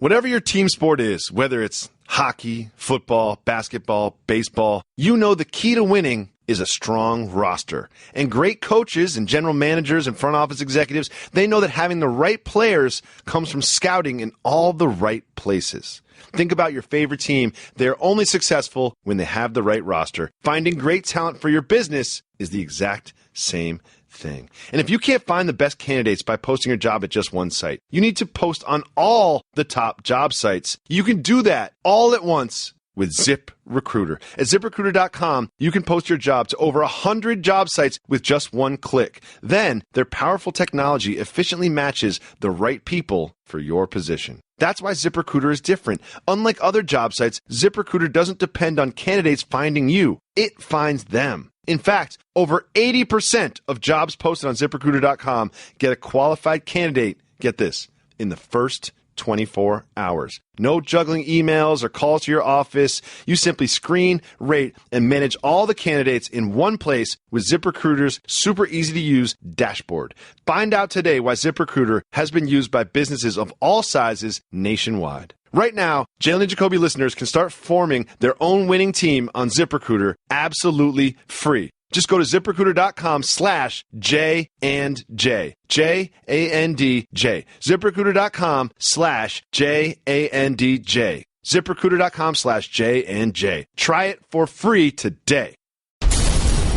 Whatever your team sport is, whether it's hockey, football, basketball, baseball, you know the key to winning is a strong roster. And great coaches and general managers and front office executives, they know that having the right players comes from scouting in all the right places. Think about your favorite team. They're only successful when they have the right roster. Finding great talent for your business is the exact same thing. And if you can't find the best candidates by posting your job at just one site, you need to post on all the top job sites. You can do that all at once with ZipRecruiter. At ZipRecruiter.com, you can post your job to over 100 job sites with just one click. Then, their powerful technology efficiently matches the right people for your position. That's why ZipRecruiter is different. Unlike other job sites, ZipRecruiter doesn't depend on candidates finding you. It finds them. In fact, over 80% of jobs posted on ZipRecruiter.com get a qualified candidate, get this, in the first 24 hours. No juggling emails or calls to your office. You simply screen, rate, and manage all the candidates in one place with ZipRecruiter's super easy-to-use dashboard. Find out today why ZipRecruiter has been used by businesses of all sizes nationwide. Right now, Jalen and Jacoby listeners can start forming their own winning team on ZipRecruiter absolutely free. Just go to ZipRecruiter.com/J&J. J-A-N-D-J. ZipRecruiter.com/J-A-N-D-J. ZipRecruiter.com/J&J. Try it for free today.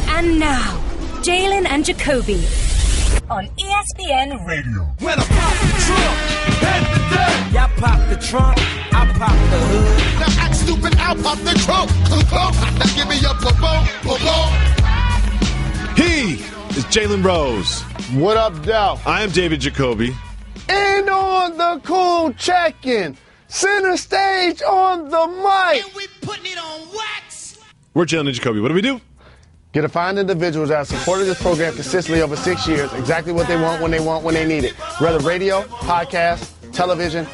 And now, Jalen and Jacoby on ESPN Radio. When I pop the trunk, head to death. Y'all pop the trunk, I pop the hood. Now act stupid, I'll pop the trunk. Now give me your boom. He is Jalen Rose. What up, Dow? I am David Jacoby. And on the cool check-in, center stage on the mic. And we putting it on wax. We're Jalen and Jacoby. What do we do? Get to find individuals that have supported this program consistently over 6 years, exactly what they want, when they need it. Whether radio, podcast, television.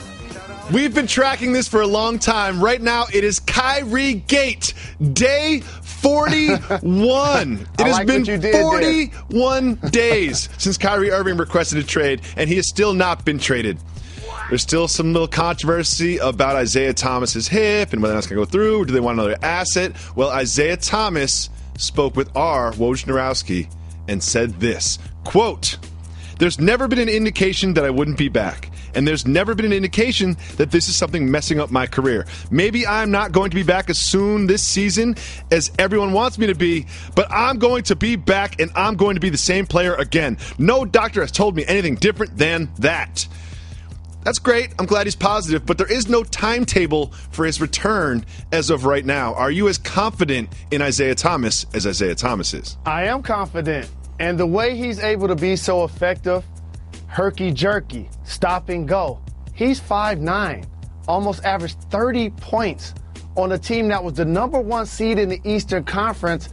We've been tracking this for a long time. Right now, it is Kyrie Gate, day 41. It has been 41 days since Kyrie Irving requested a trade, and he has still not been traded. There's still some little controversy about Isaiah Thomas's hip and whether that's going to go through, or do they want another asset? Well, Isaiah Thomas spoke with R. Wojnarowski and said this, quote, "There's never been an indication that I wouldn't be back. And there's never been an indication that this is something messing up my career. Maybe I'm not going to be back as soon this season as everyone wants me to be, but I'm going to be back and I'm going to be the same player again. No doctor has told me anything different than that." That's great. I'm glad he's positive, but there is no timetable for his return as of right now. Are you as confident in Isaiah Thomas as Isaiah Thomas is? I am confident. And the way he's able to be so effective, herky-jerky, stop and go. He's 5'9", almost averaged 30 points on a team that was the number one seed in the Eastern Conference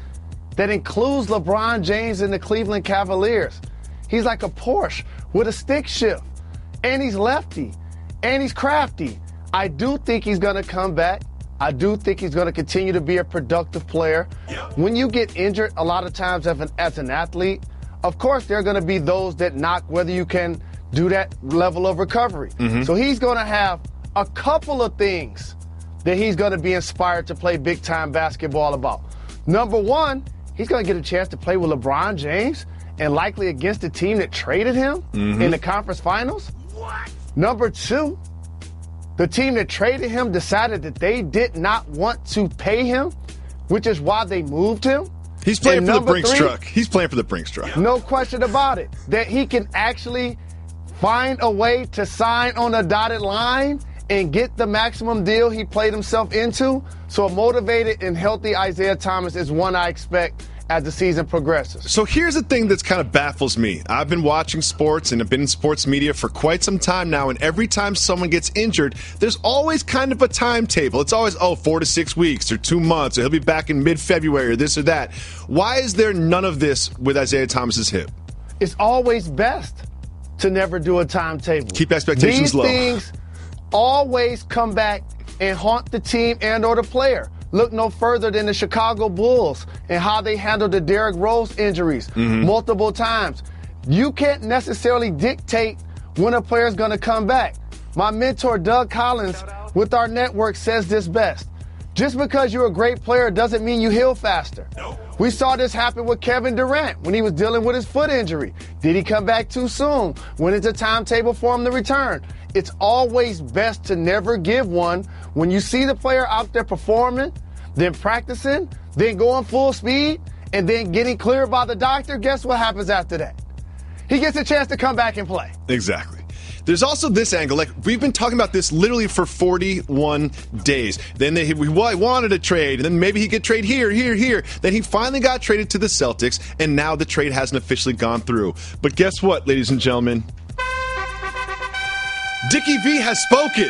that includes LeBron James and the Cleveland Cavaliers. He's like a Porsche with a stick shift, and he's lefty, and he's crafty. I do think he's going to come back. I do think he's going to continue to be a productive player. When you get injured, a lot of times as an athlete, of course, there are going to be those that knock whether you can do that level of recovery. So he's going to have a couple of things that he's going to be inspired to play big-time basketball about. Number one, he's going to get a chance to play with LeBron James and likely against the team that traded him in the conference finals. Number two, the team that traded him decided that they did not want to pay him, which is why they moved him. He's playing for the Brinks truck. He's playing for the Brinks truck. No question about it. That he can actually find a way to sign on a dotted line and get the maximum deal he played himself into. So a motivated and healthy Isaiah Thomas is one I expect as the season progresses. So here's the thing that's kind of baffles me. I've been watching sports and have been in sports media for quite some time now, and every time someone gets injured, there's always kind of a timetable. It's always, 4 to 6 weeks or 2 months, or he'll be back in mid-February or this or that. Why is there none of this with Isaiah Thomas's hip? It's always best to never do a timetable. Keep expectations low. These things always come back and haunt the team and or the player. Look no further than the Chicago Bulls and how they handled the Derrick Rose injuries multiple times. You can't necessarily dictate when a player's going to come back. My mentor, Doug Collins, with our network says this best. Just because you're a great player doesn't mean you heal faster. We saw this happen with Kevin Durant when he was dealing with his foot injury. Did he come back too soon? When is the timetable for him to return? It's always best to never give one. When you see the player out there performing, then practicing, then going full speed, and then getting cleared by the doctor, guess what happens after that? He gets a chance to come back and play. Exactly. There's also this angle, like we've been talking about this literally for 41 days. Then we wanted a trade, and then maybe he'd get traded here. Then he finally got traded to the Celtics, and now the trade hasn't officially gone through. But guess what, ladies and gentlemen? Dickie V has spoken.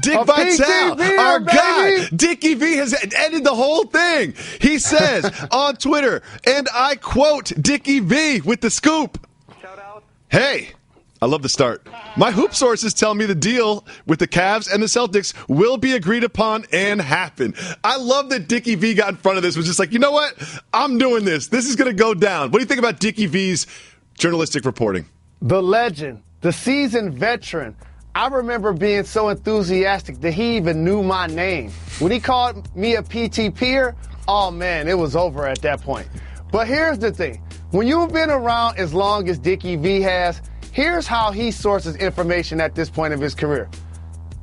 Dick Vitale, our guy, Dickie V has ended the whole thing. He says on Twitter, and I quote Dickie V with the scoop. Shout out. Hey. I love the start. My hoop sources tell me the deal with the Cavs and the Celtics will be agreed upon and happen. I love that Dickie V got in front of this, was just like, you know what? I'm doing this. This is going to go down. What do you think about Dickie V's journalistic reporting? The legend, the seasoned veteran. I remember being so enthusiastic that he even knew my name. When he called me a PT peer, oh man, it was over at that point. But here's the thing. When you've been around as long as Dickie V has, here's how he sources information at this point of his career.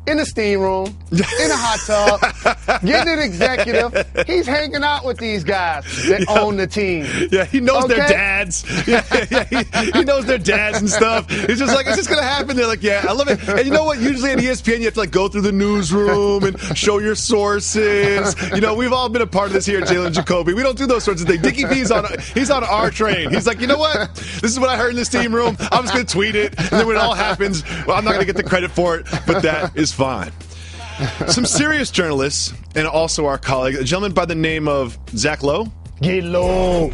In the steam room, in a hot tub, getting an executive. He's hanging out with these guys that own the team. Yeah, he knows their dads. Yeah, he knows their dads and stuff. It's just like, it's just going to happen. They're like, yeah, I love it. And you know what? Usually at ESPN, you have to like go through the newsroom and show your sources. You know, we've all been a part of this here at Jalen and Jacoby. We don't do those sorts of things. Dickie V's he's on our train. He's like, you know what? This is what I heard in the steam room. I'm just going to tweet it. And then when it all happens, well, I'm not going to get the credit for it, but that is fine. Some serious journalists, and also our colleague, a gentleman by the name of Zach Lowe. Get low.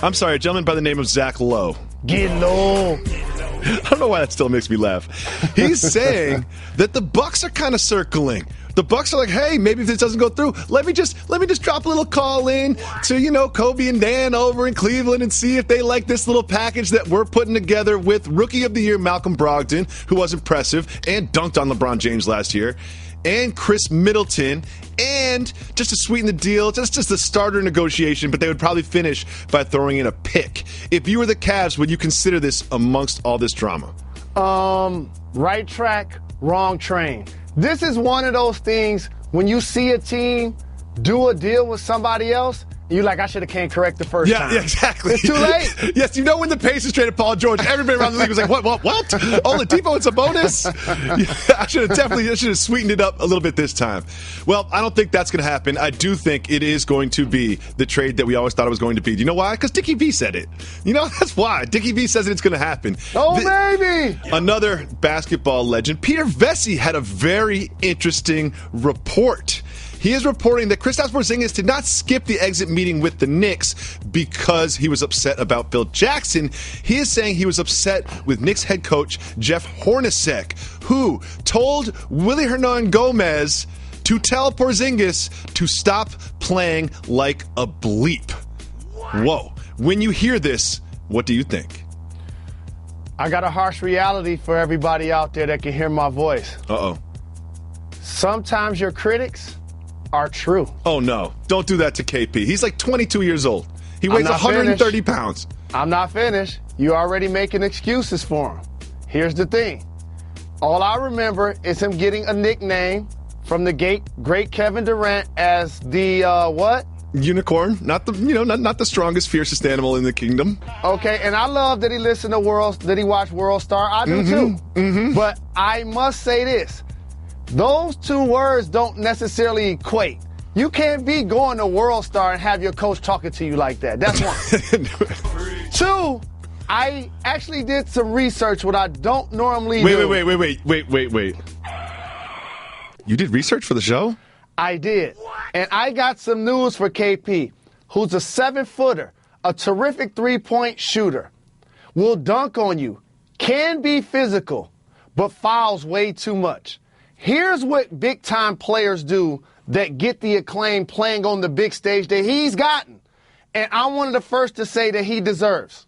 I'm sorry, a gentleman by the name of Zach Lowe. Get low. I don't know why that still makes me laugh. He's saying that the Bucks are kind of circling. The Bucks are like, hey, maybe if this doesn't go through, let me just drop a little call in to, Kobe and Dan over in Cleveland and see if they like this little package that we're putting together with Rookie of the Year Malcolm Brogdon, who was impressive and dunked on LeBron James last year, and Chris Middleton, and just to sweeten the deal, just a starter negotiation, but they would probably finish by throwing in a pick. If you were the Cavs, would you consider this amongst all this drama? Right track, wrong train. This is one of those things when you see a team do a deal with somebody else, you're like, I should have came correct the first time. Yeah, exactly. It's too late. Yes, when the Pacers traded Paul George, everybody around the league was like, what? Oladipo, it's a bonus? I should have sweetened it up a little bit this time. Well, I don't think that's going to happen. I do think it is going to be the trade that we always thought it was going to be. Do you know why? Because Dickie V said it. That's why. Dickie V says it's going to happen. Oh, baby! Another basketball legend, Peter Vesey, had a very interesting report. He is reporting that Kristaps Porzingis did not skip the exit meeting with the Knicks because he was upset about Phil Jackson. He is saying he was upset with Knicks head coach Jeff Hornacek, who told Willie Hernangomez to tell Porzingis to stop playing like a bleep. Whoa. When you hear this, what do you think? I got a harsh reality for everybody out there that can hear my voice. Uh-oh. Sometimes your critics are true. Oh, no. Don't do that to KP. He's like 22 years old. He weighs 130 pounds. I'm not finished. You already making excuses for him. Here's the thing. All I remember is him getting a nickname from the great Kevin Durant as the, what? Unicorn. Not the strongest, fiercest animal in the kingdom. Okay, and I love that he listened to that he watched World Star. I do too. Mm-hmm. But I must say this. Those two words don't necessarily equate. You can't be going to World Star and have your coach talking to you like that. That's one. Two, I actually did some research, what I don't normally do. Wait. You did research for the show? I did. And I got some news for KP, who's a 7-footer, a terrific three-point shooter, will dunk on you, can be physical, but fouls way too much. Here's what big-time players do that get the acclaim playing on the big stage that he's gotten. And I'm one of the first to say that he deserves.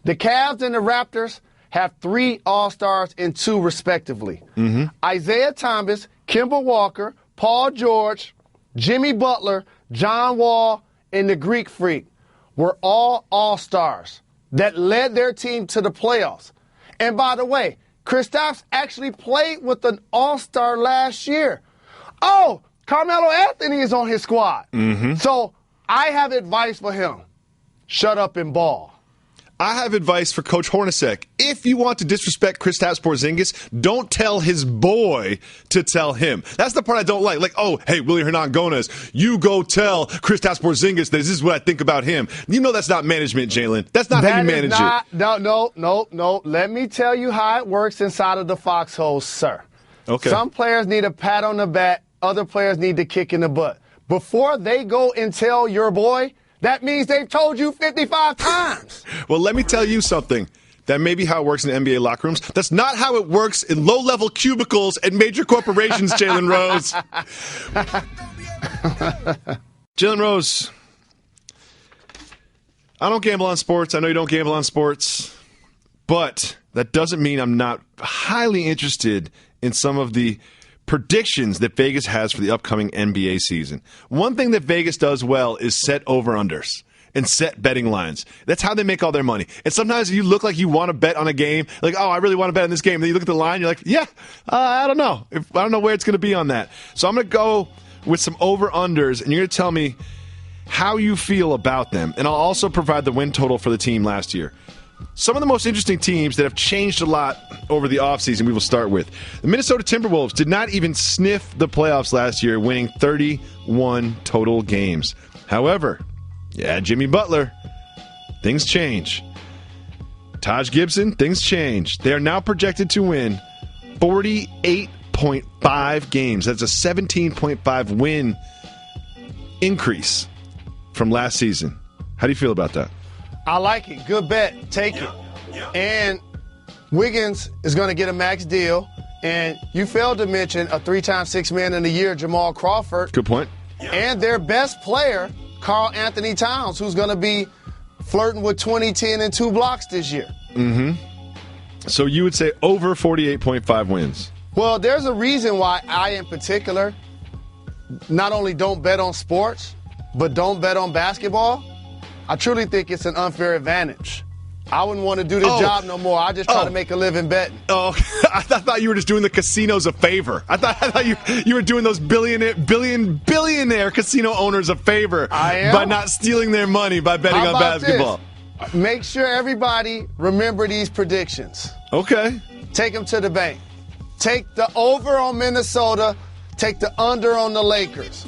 The Cavs and the Raptors have 3 All-Stars and 2 respectively. Isaiah Thomas, Kemba Walker, Paul George, Jimmy Butler, John Wall, and the Greek Freak were all All-Stars that led their team to the playoffs. And by the way, Kristaps actually played with an All-Star last year. Oh, Carmelo Anthony is on his squad. So I have advice for him. Shut up and ball. I have advice for Coach Hornacek. If you want to disrespect Kristaps Porzingis, don't tell his boy to tell him. That's the part I don't like. Like, oh, hey, Willie Hernangomez, you go tell Kristaps Porzingis that this is what I think about him. You know that's not management, Jalen. That's not how you manage it. No. Let me tell you how it works inside of the foxhole, sir. Okay. Some players need a pat on the back. Other players need the kick in the butt. Before they go and tell your boy, that means they've told you 55 times. Well, let me tell you something. That may be how it works in NBA locker rooms. That's not how it works in low-level cubicles at major corporations, Jalen Rose. Jalen Rose, I don't gamble on sports. I know you don't gamble on sports. But that doesn't mean I'm not highly interested in some of the predictions that Vegas has for the upcoming NBA season. One thing that Vegas does well is set over-unders and set betting lines. That's how they make all their money. And sometimes you look like you want to bet on a game, like, oh, I really want to bet on this game. And then you look at the line, you're like, yeah, I don't know. I don't know where it's going to be on that. So I'm going to go with some over-unders, and you're going to tell me how you feel about them. And I'll also provide the win total for the team last year. Some of the most interesting teams that have changed a lot over the offseason we will start with. The Minnesota Timberwolves did not even sniff the playoffs last year, winning 31 total games. However, Jimmy Butler, things change. Taj Gibson, things change. They are now projected to win 48.5 games. That's a 17.5 win increase from last season. How do you feel about that? I like it. Good bet. Take it. And Wiggins is going to get a max deal. And you failed to mention a 3-time Sixth Man in the Year, Jamal Crawford. Good point. And their best player, Karl Anthony Towns, who's going to be flirting with 20, 10, and 2 blocks this year. So you would say over 48.5 wins. Well, there's a reason why I, in particular, not only don't bet on sports, but don't bet on basketball. I truly think it's an unfair advantage. I wouldn't want to do this job no more. I just try to make a living betting. Oh, I thought you were just doing the casinos a favor. I thought you were doing those billionaire casino owners a favor by not stealing their money by betting on basketball. This? Make sure everybody remember these predictions. Okay. Take them to the bank. Take the over on Minnesota. Take the under on the Lakers.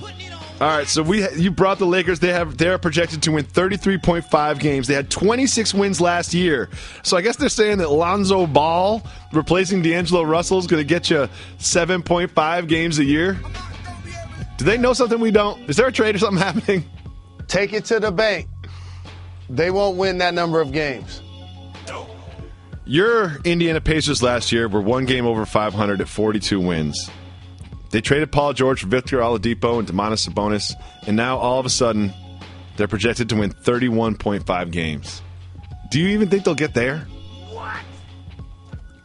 All right, so you brought the Lakers. They're projected to win 33.5 games. They had 26 wins last year. So I guess they're saying that Lonzo Ball replacing D'Angelo Russell is going to get you 7.5 games a year. Do they know something we don't? Is there a trade or something happening? Take it to the bank. They won't win that number of games. Your Indiana Pacers last year were one game over 500 at 42 wins. They traded Paul George for Victor Oladipo and Domantas Sabonis, and now all of a sudden, they're projected to win 31.5 games. Do you even think they'll get there? What?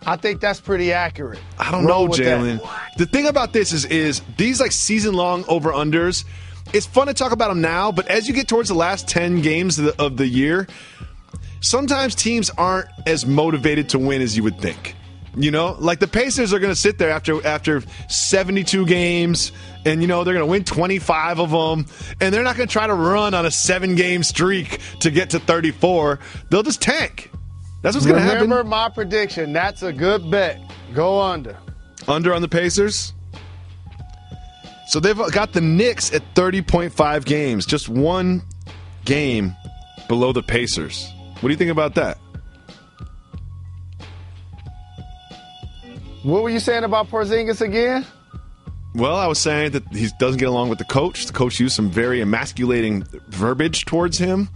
I think that's pretty accurate. I don't know, Jalen. The thing about this is these like season-long over-unders, it's fun to talk about them now, but as you get towards the last 10 games of the year, sometimes teams aren't as motivated to win as you would think. You know, like the Pacers are going to sit there after 72 games, and, you know, they're going to win 25 of them, and they're not going to try to run on a 7-game streak to get to 34. They'll just tank. That's what's going to happen. Remember my prediction. That's a good bet. Go under. Under on the Pacers? So they've got the Knicks at 30.5 games, just one game below the Pacers. What do you think about that? What were you saying about Porzingis again? Well, I was saying that he doesn't get along with the coach. The coach used some very emasculating verbiage towards him.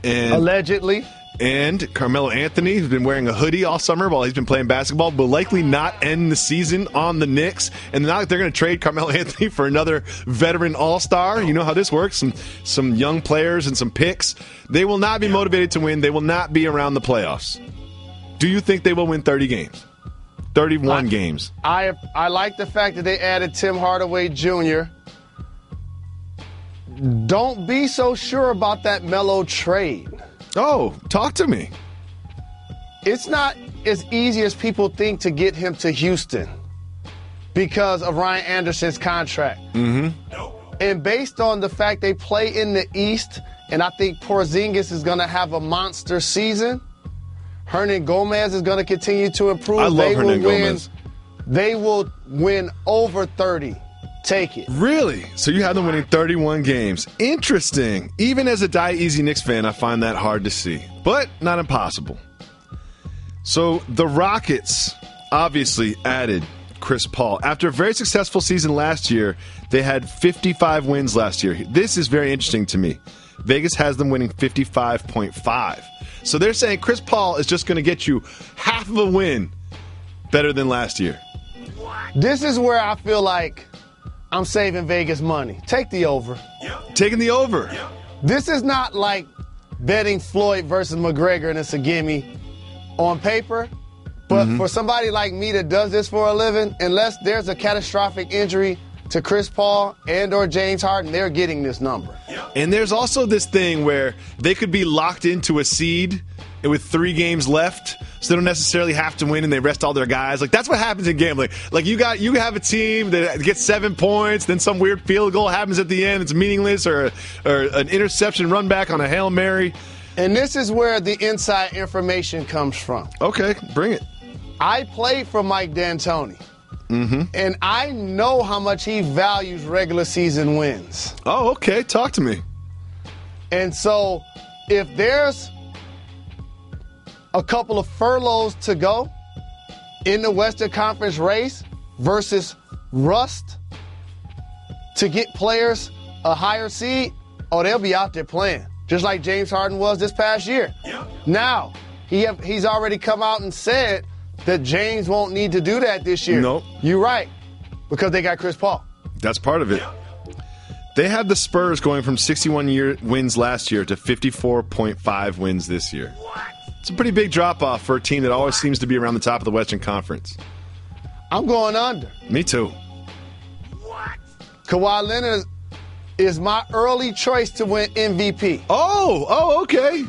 And allegedly. And Carmelo Anthony, who's been wearing a hoodie all summer while he's been playing basketball, will likely not end the season on the Knicks. And now they're going to trade Carmelo Anthony for another veteran all-star. You know how this works. Some young players and some picks. They will not be motivated to win. They will not be around the playoffs. Do you think they will win 30 games? 31 games. I like the fact that they added Tim Hardaway Jr. Don't be so sure about that Melo trade. Oh, talk to me. It's not as easy as people think to get him to Houston because of Ryan Anderson's contract. And based on the fact they play in the East, and I think Porzingis is going to have a monster season, Hernan Gomez is going to continue to improve. I love Hernan Gomez. They will win over 30. Take it. Really? So you have them winning 31 games. Interesting. Even as a Die Easy Knicks fan, I find that hard to see. But not impossible. So the Rockets obviously added Chris Paul. After a very successful season last year, they had 55 wins last year. This is very interesting to me. Vegas has them winning 55.5. So they're saying Chris Paul is just going to get you half of a win better than last year. This is where I feel like I'm saving Vegas money. Take the over. Taking the over. This is not like betting Floyd versus McGregor and it's a gimme on paper. But for somebody like me that does this for a living, unless there's a catastrophic injury to Chris Paul and or James Harden, they're getting this number. And there's also this thing where they could be locked into a seed with 3 games left, so they don't necessarily have to win and they rest all their guys. Like, that's what happens in gambling. Like, you have a team that gets 7 points, then some weird field goal happens at the end, it's meaningless, or an interception run back on a Hail Mary. And this is where the inside information comes from. Okay, bring it. I played for Mike D'Antoni. And I know how much he values regular season wins. Oh, okay. Talk to me. And so if there's a couple of furloughs to go in the Western Conference race versus rust to get players a higher seed, oh, they'll be out there playing, just like James Harden was this past year. Now, he's already come out and said that James won't need to do that this year. Nope. You're right, because they got Chris Paul. That's part of it. They had the Spurs going from 61 wins last year to 54.5 wins this year. It's a pretty big drop-off for a team that always seems to be around the top of the Western Conference. I'm going under. Me too. Kawhi Leonard is my early choice to win MVP. Oh, okay.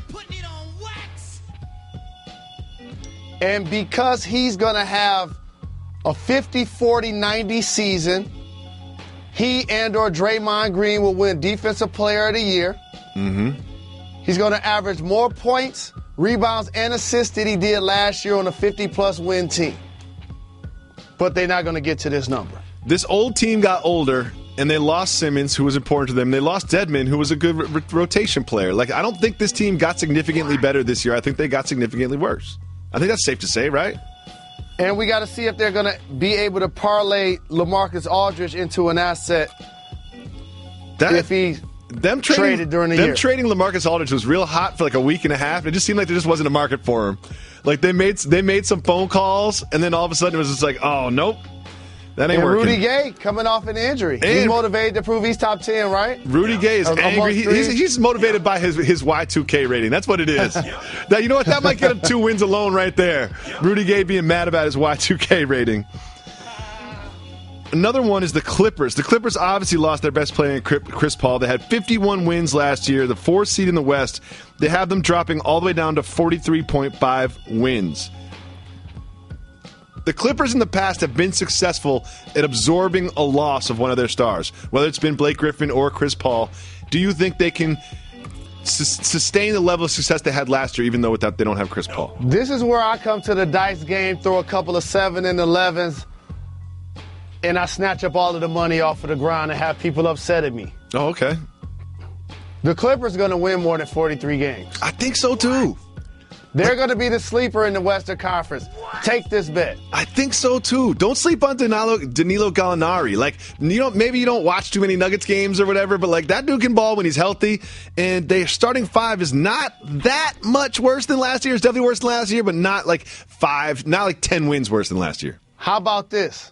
And because he's going to have a 50-40-90 season, he and or Draymond Green will win Defensive Player of the Year. He's going to average more points, rebounds, and assists than he did last year on a 50-plus win team. But they're not going to get to this number. This old team got older, and they lost Simmons, who was important to them. They lost Dedmon, who was a good rotation player. Like, I don't think this team got significantly better this year. I think they got significantly worse. I think that's safe to say, right? And we got to see if they're going to be able to parlay LaMarcus Aldridge into an asset if he's traded during the year. Them trading LaMarcus Aldridge was real hot for like a week and a half. It just seemed like there just wasn't a market for him. Like, they made some phone calls, and then all of a sudden it was just like, oh, nope. That ain't working. Rudy Gay coming off an injury. He's motivated to prove he's top 10, right? Rudy Gay is angry. He's motivated by his Y2K rating. That's what it is. Now, you know what? That might get him 2 wins alone right there. Rudy Gay being mad about his Y2K rating. Another one is the Clippers. The Clippers obviously lost their best player in Chris Paul. They had 51 wins last year, the 4th seed in the West. They have them dropping all the way down to 43.5 wins. The Clippers in the past have been successful at absorbing a loss of one of their stars, whether it's been Blake Griffin or Chris Paul. Do you think they can sustain the level of success they had last year, even though they don't have Chris Paul? This is where I come to the dice game, throw a couple of 7 and 11s, and I snatch up all of the money off of the ground and have people upset at me. Oh, okay. The Clippers are going to win more than 43 games. I think so, too. They're going to be the sleeper in the Western Conference. Take this bet. I think so, too. Don't sleep on Danilo Gallinari. Like, maybe you don't watch too many Nuggets games or whatever, but, like, that dude can ball when he's healthy, and their starting 5 is not that much worse than last year. It's definitely worse than last year, but not like 10 wins worse than last year. How about this?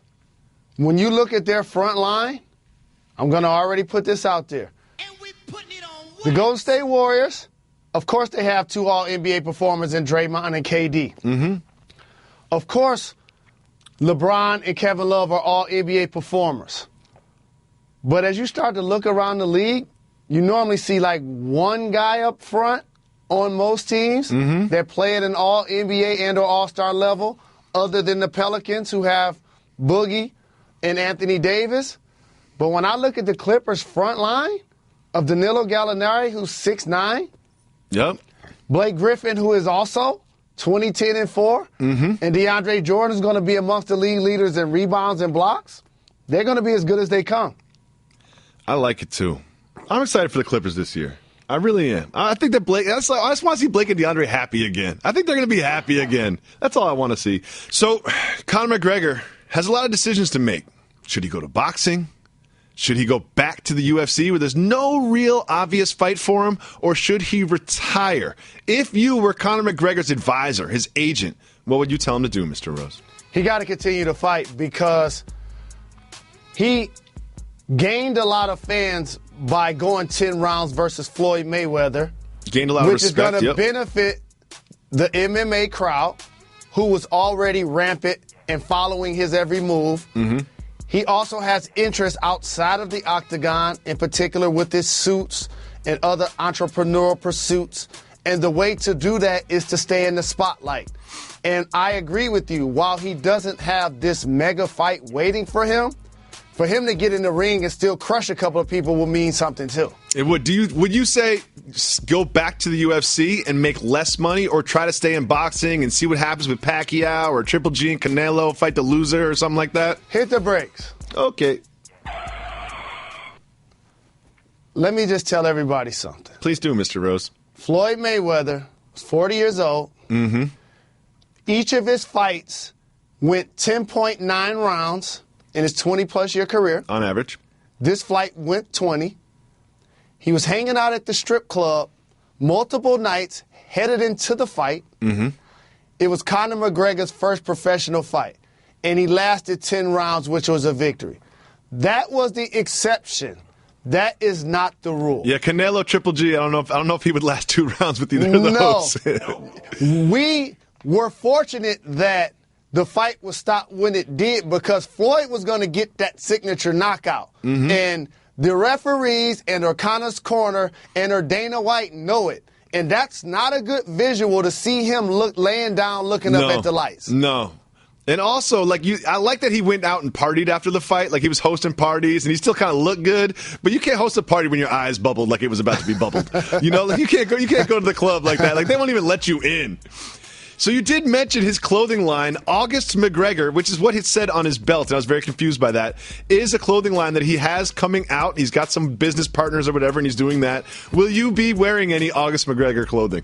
When you look at their front line, I'm going to already put this out there. The Golden State Warriors, of course, they have 2 All-NBA performers in Draymond and KD. Of course, LeBron and Kevin Love are all NBA performers. But as you start to look around the league, you normally see like one guy up front on most teams that play at an all-NBA and or all-star level, other than the Pelicans, who have Boogie and Anthony Davis. But when I look at the Clippers' front line of Danilo Gallinari, who's 6'9", Yep. Blake Griffin, who is also 20, 10, and 4, and DeAndre Jordan is going to be amongst the league leaders in rebounds and blocks, they're going to be as good as they come. I like it, too. I'm excited for the Clippers this year. I really am. I think that I just want to see Blake and DeAndre happy again. I think they're going to be happy again. That's all I want to see. So, Conor McGregor has a lot of decisions to make. Should he go to boxing? Should he go back to the UFC where there's no real obvious fight for him? Or should he retire? If you were Conor McGregor's advisor, his agent, what would you tell him to do, Mr. Rose? He got to continue to fight because he gained a lot of fans by going 10 rounds versus Floyd Mayweather. Gained a lot of respect. Which is going to benefit the MMA crowd, who was already rampant and following his every move. He also has interest outside of the octagon, in particular with his suits and other entrepreneurial pursuits. And the way to do that is to stay in the spotlight. And I agree with you. While he doesn't have this mega fight waiting for him to get in the ring and still crush a couple of people will mean something too. It would. Would you say go back to the UFC and make less money, or try to stay in boxing and see what happens with Pacquiao or Triple G and Canelo, fight the loser or something like that? Hit the brakes. Okay. Let me just tell everybody something. Please do, Mr. Rose. Floyd Mayweather was 40 years old. Each of his fights went 10.9 rounds in his 20-plus year career. On average. This fight went 20. He was hanging out at the strip club multiple nights, headed into the fight. It was Conor McGregor's first professional fight, and he lasted 10 rounds, which was a victory. That was the exception. That is not the rule. Yeah, Canelo, Triple G, I don't know if he would last 2 rounds with either of those. We were fortunate that the fight was stopped when it did, because Floyd was going to get that signature knockout. And the referees and O'Connor's corner and Dana White know it. And that's not a good visual to see him laying down looking up at the lights. No. And also, I like that he went out and partied after the fight. Like, he was hosting parties, and he still kind of looked good. But you can't host a party when your eyes bubbled like it was about to be bubbled. You can't go to the club like that. Like, they won't even let you in. So you did mention his clothing line, August McGregor, which is what he said on his belt, and I was very confused by that, is a clothing line that he has coming out. He's got some business partners or whatever, and he's doing that. Will you be wearing any August McGregor clothing?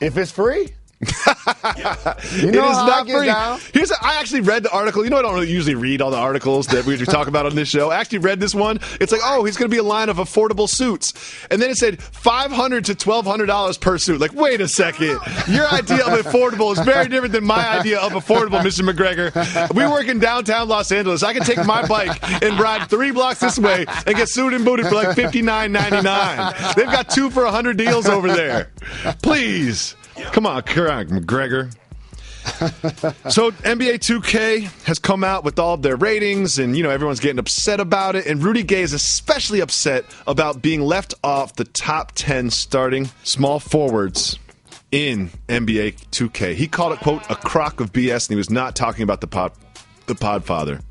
If it's free? It is not free. I actually read the article. I don't really usually read all the articles that we talk about on this show. I actually read this one. It's like, he's going to be a line of affordable suits. And then it said $500 to $1,200 per suit. Like, wait a second. Your idea of affordable is very different than my idea of affordable, Mr. McGregor. We work in downtown Los Angeles. I can take my bike and ride 3 blocks this way and get suited and booted for like $59.99. They've got 2 for $100 deals over there. Please. Come on, McGregor. So NBA 2K has come out with all of their ratings, and everyone's getting upset about it. And Rudy Gay is especially upset about being left off the top 10 starting small forwards in NBA 2K. He called it, quote, a crock of BS, and he was not talking about the Podfather.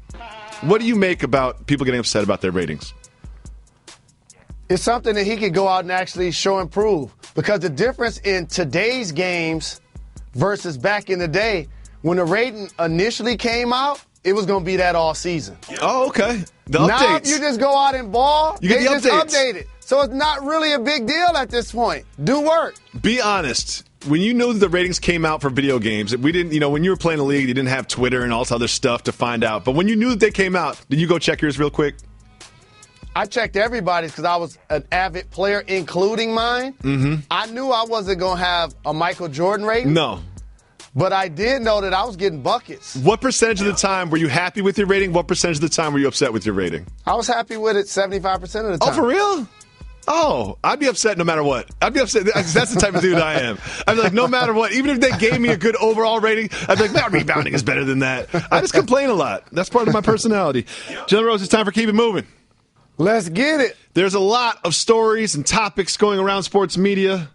What do you make about people getting upset about their ratings? It's something that he could go out and actually show and prove. Because the difference in today's games versus back in the day, when the rating initially came out, it was going to be that all season. Oh, okay. The now, updates. if you just go out and ball, you get they the just updates. update it. So it's not really a big deal at this point. Do work. Be honest. When you knew the ratings came out for video games, we didn't, when you were playing the league, you didn't have Twitter and all this other stuff to find out. But when you knew that they came out, did you go check yours real quick? I checked everybody's because I was an avid player, including mine. I knew I wasn't going to have a Michael Jordan rating. No. But I did know that I was getting buckets. What percentage of the time were you happy with your rating? What percentage of the time were you upset with your rating? I was happy with it 75% of the time. Oh, for real? Oh, I'd be upset no matter what. I'd be upset. That's the type of dude I am. I'd be like, no matter what, even if they gave me a good overall rating, I'd be like, nah, rebounding is better than that. I just complain a lot. That's part of my personality. Jalen Rose, it's time for Keep It Moving. Let's get it. There's a lot of stories and topics going around sports media.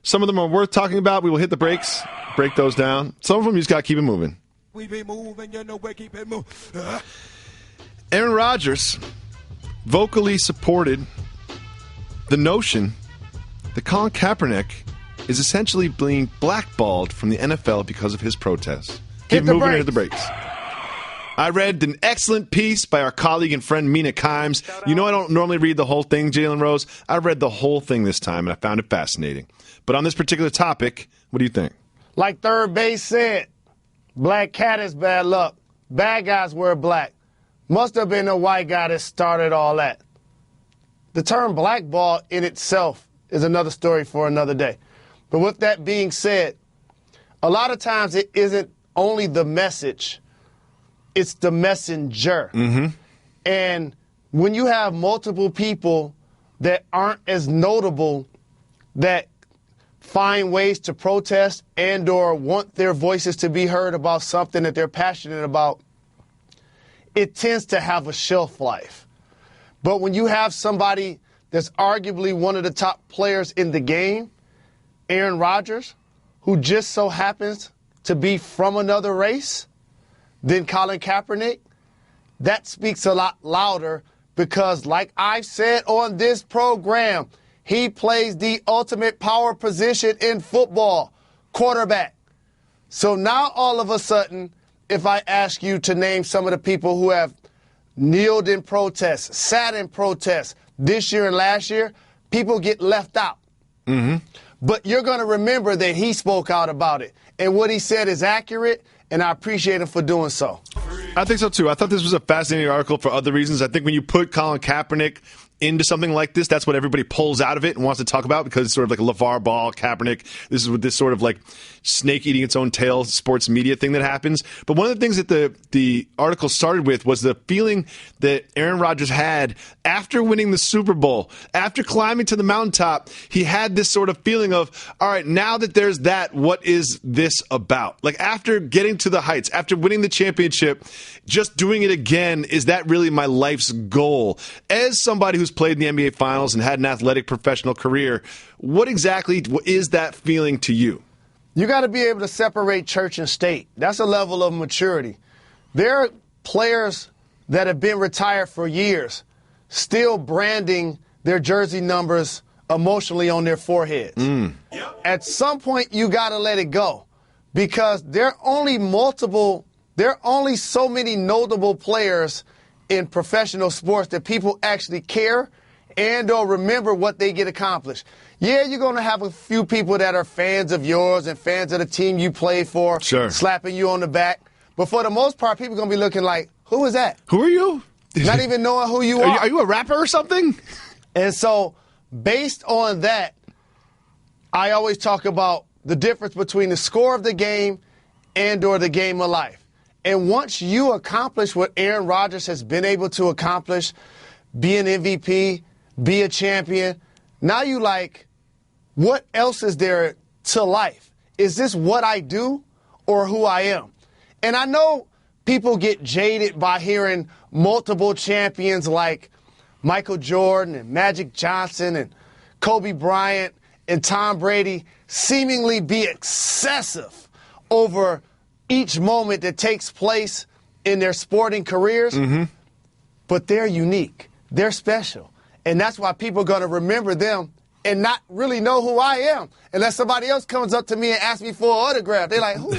Some of them are worth talking about. We will hit the brakes, break those down. Some of them you just got to keep it moving. We be moving, you know, we keep it moving. Aaron Rodgers vocally supported the notion that Colin Kaepernick is essentially being blackballed from the NFL because of his protests. Keep moving and hit the brakes. I read an excellent piece by our colleague and friend Mina Kimes. You know I don't normally read the whole thing, Jalen Rose. I read the whole thing this time, and I found it fascinating. But on this particular topic, what do you think? Like third base said, black cat is bad luck. Bad guys wear black. Must have been a white guy that started all that. The term blackball in itself is another story for another day. But with that being said, a lot of times it isn't only the message, it's the messenger. Mm-hmm. And when you have multiple people that aren't as notable that find ways to protest and or want their voices to be heard about something that they're passionate about, it tends to have a shelf life. But when you have somebody that's arguably one of the top players in the game, Aaron Rodgers, who just so happens to be from another race than Colin Kaepernick, that speaks a lot louder because, like I've said on this program, he plays the ultimate power position in football, quarterback. So now all of a sudden, if I ask you to name some of the people who have kneeled in protest, sat in protest this year and last year, people get left out. Mm-hmm. But you're going to remember that he spoke out about it. And what he said is accurate, and I appreciate him for doing so. I think so, too. I thought this was a fascinating article for other reasons. I think when you put Colin Kaepernick into something like this, that's what everybody pulls out of it and wants to talk about because it's sort of like a LeVar Ball, Kaepernick. This is with this sort of like snake eating its own tail sports media thing that happens. But one of the things that the article started with was the feeling that Aaron Rodgers had after winning the Super Bowl, after climbing to the mountaintop. He had this sort of feeling of, all right, now that there's that, what is this about? Like after getting to the heights, after winning the championship, just doing it again, is that really my life's goal? As somebody who's played in the NBA Finals and had an athletic professional career, what exactly is that feeling to you? You got to be able to separate church and state. That's a level of maturity. There are players that have been retired for years still branding their jersey numbers emotionally on their foreheads. At some point, you got to let it go because there are only so many notable players in professional sports that people actually care and or remember what they get accomplished. Yeah, you're going to have a few people that are fans of yours and fans of the team you played for, sure, slapping you on the back. But for the most part, people are going to be looking like, who is that? Who are you? Not even knowing who you are. Are you a rapper or something? And so based on that, I always talk about the difference between the score of the game and or the game of life. And once you accomplish what Aaron Rodgers has been able to accomplish, be an MVP, be a champion, now you like, what else is there to life? Is this what I do or who I am? And I know people get jaded by hearing multiple champions like Michael Jordan and Magic Johnson and Kobe Bryant and Tom Brady seemingly be excessive over each moment that takes place in their sporting careers. Mm-hmm. But they're unique. They're special. And that's why people are going to remember them and not really know who I am unless somebody else comes up to me and asks me for an autograph. They're like, who?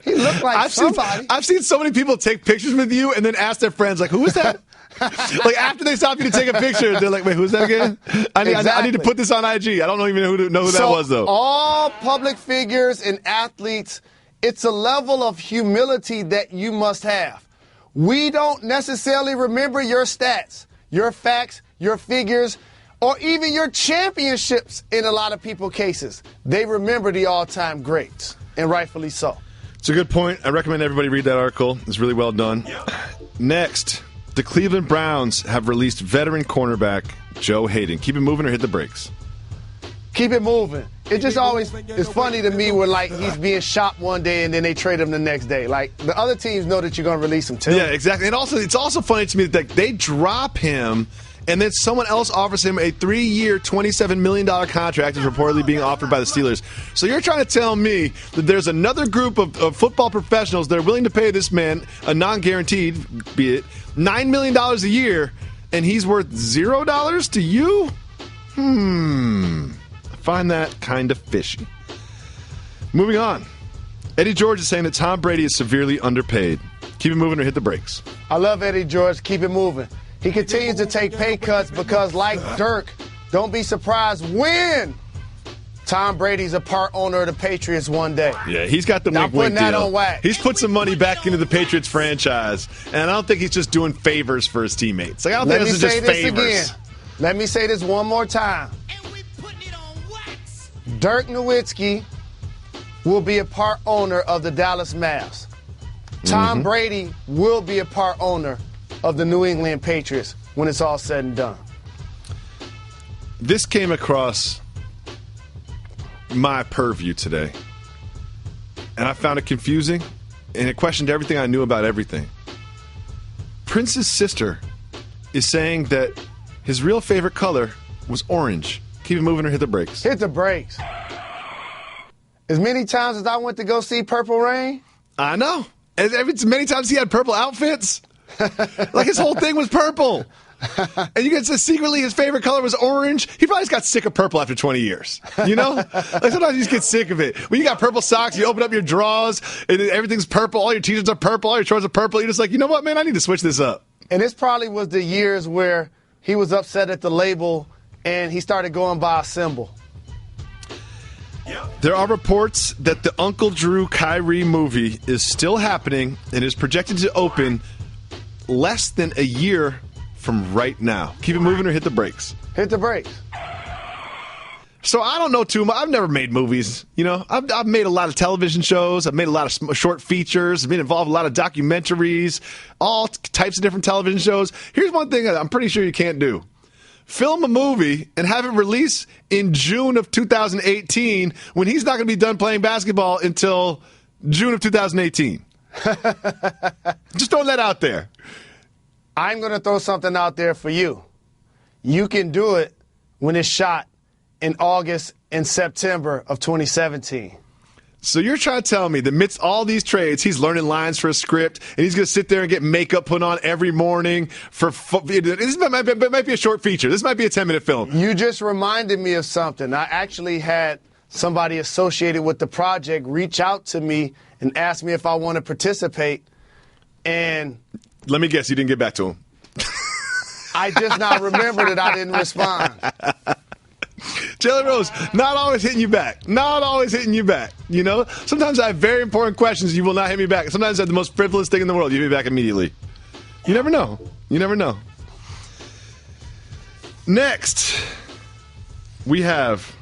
He looked like somebody. I've seen so many people take pictures with you and then ask their friends, like, who is that? Like, after they stop you to take a picture, they're like, wait, who's that again? I need to put this on IG. I don't even know who that was, though. All public figures and athletes, it's a level of humility that you must have. We don't necessarily remember your stats, your facts, your figures, or even your championships in a lot of people's cases. They remember the all-time greats, and rightfully so. It's a good point. I recommend everybody read that article. It's really well done. Next, the Cleveland Browns have released veteran cornerback Joe Hayden. Keep it moving or hit the brakes. Keep it moving. It just always is funny to me when, like, he's being shopped one day and then they trade him the next day. Like, the other teams know that you're going to release him too. Yeah, exactly. And also, it's also funny to me that they drop him and then someone else offers him a 3-year, $27 million contract is reportedly being offered by the Steelers. So you're trying to tell me that there's another group of football professionals that are willing to pay this man a non-guaranteed, be it, $9 million a year, and he's worth $0 to you? I find that kind of fishy. Moving on. Eddie George is saying that Tom Brady is severely underpaid. Keep it moving or hit the brakes. I love Eddie George. Keep it moving. He continues to take pay cuts because, like Dirk, don't be surprised when Tom Brady's a part owner of the Patriots one day. Yeah, he's got the wink-wink deal. Putting that on wax. He's put some money back into the Patriots franchise, and I don't think he's just doing favors for his teammates. Like, I don't think this is just favors. Let me say this one more time. Dirk Nowitzki will be a part owner of the Dallas Mavs. Tom Brady will be a part owner of the New England Patriots when it's all said and done. This came across my purview today, and I found it confusing, and it questioned everything I knew about everything. Prince's sister is saying that his real favorite color was orange. Keep it moving or hit the brakes. Hit the brakes. As many times as I went to go see Purple Rain. I know. As many times he had purple outfits. Like his whole thing was purple. And you get to secretly his favorite color was orange. He probably just got sick of purple after 20 years. You know? Like sometimes you just get sick of it. When you got purple socks, you open up your drawers, and everything's purple. All your t-shirts are purple. All your shorts are purple. You're just like, you know what, man? I need to switch this up. And this probably was the years where he was upset at the label and he started going by a symbol. There are reports that the Uncle Drew Kyrie movie is still happening and is projected to open less than a year from right now. Keep it moving or hit the brakes. Hit the brakes. So I don't know too much. I've never made movies. You know, I've made a lot of television shows. I've made a lot of short features. I've been involved in a lot of documentaries, all types of different television shows. Here's one thing I'm pretty sure you can't do. Film a movie and have it release in June of 2018 when he's not going to be done playing basketball until June of 2018. Just throwing that out there. I'm going to throw something out there for you. You can do it when it's shot in August and September of 2017. So you're trying to tell me that amidst all these trades, he's learning lines for a script, and he's going to sit there and get makeup put on every morning for this might be a short feature. This might be a 10-minute film. You just reminded me of something. I actually had somebody associated with the project reach out to me and ask me if I want to participate. And let me guess, you didn't get back to him. I just now remembered that I didn't respond. Jalen Rose, not always hitting you back. Not always hitting you back. You know? Sometimes I have very important questions. You will not hit me back. Sometimes I have the most frivolous thing in the world. You hit me back immediately. You never know. You never know. Next, we have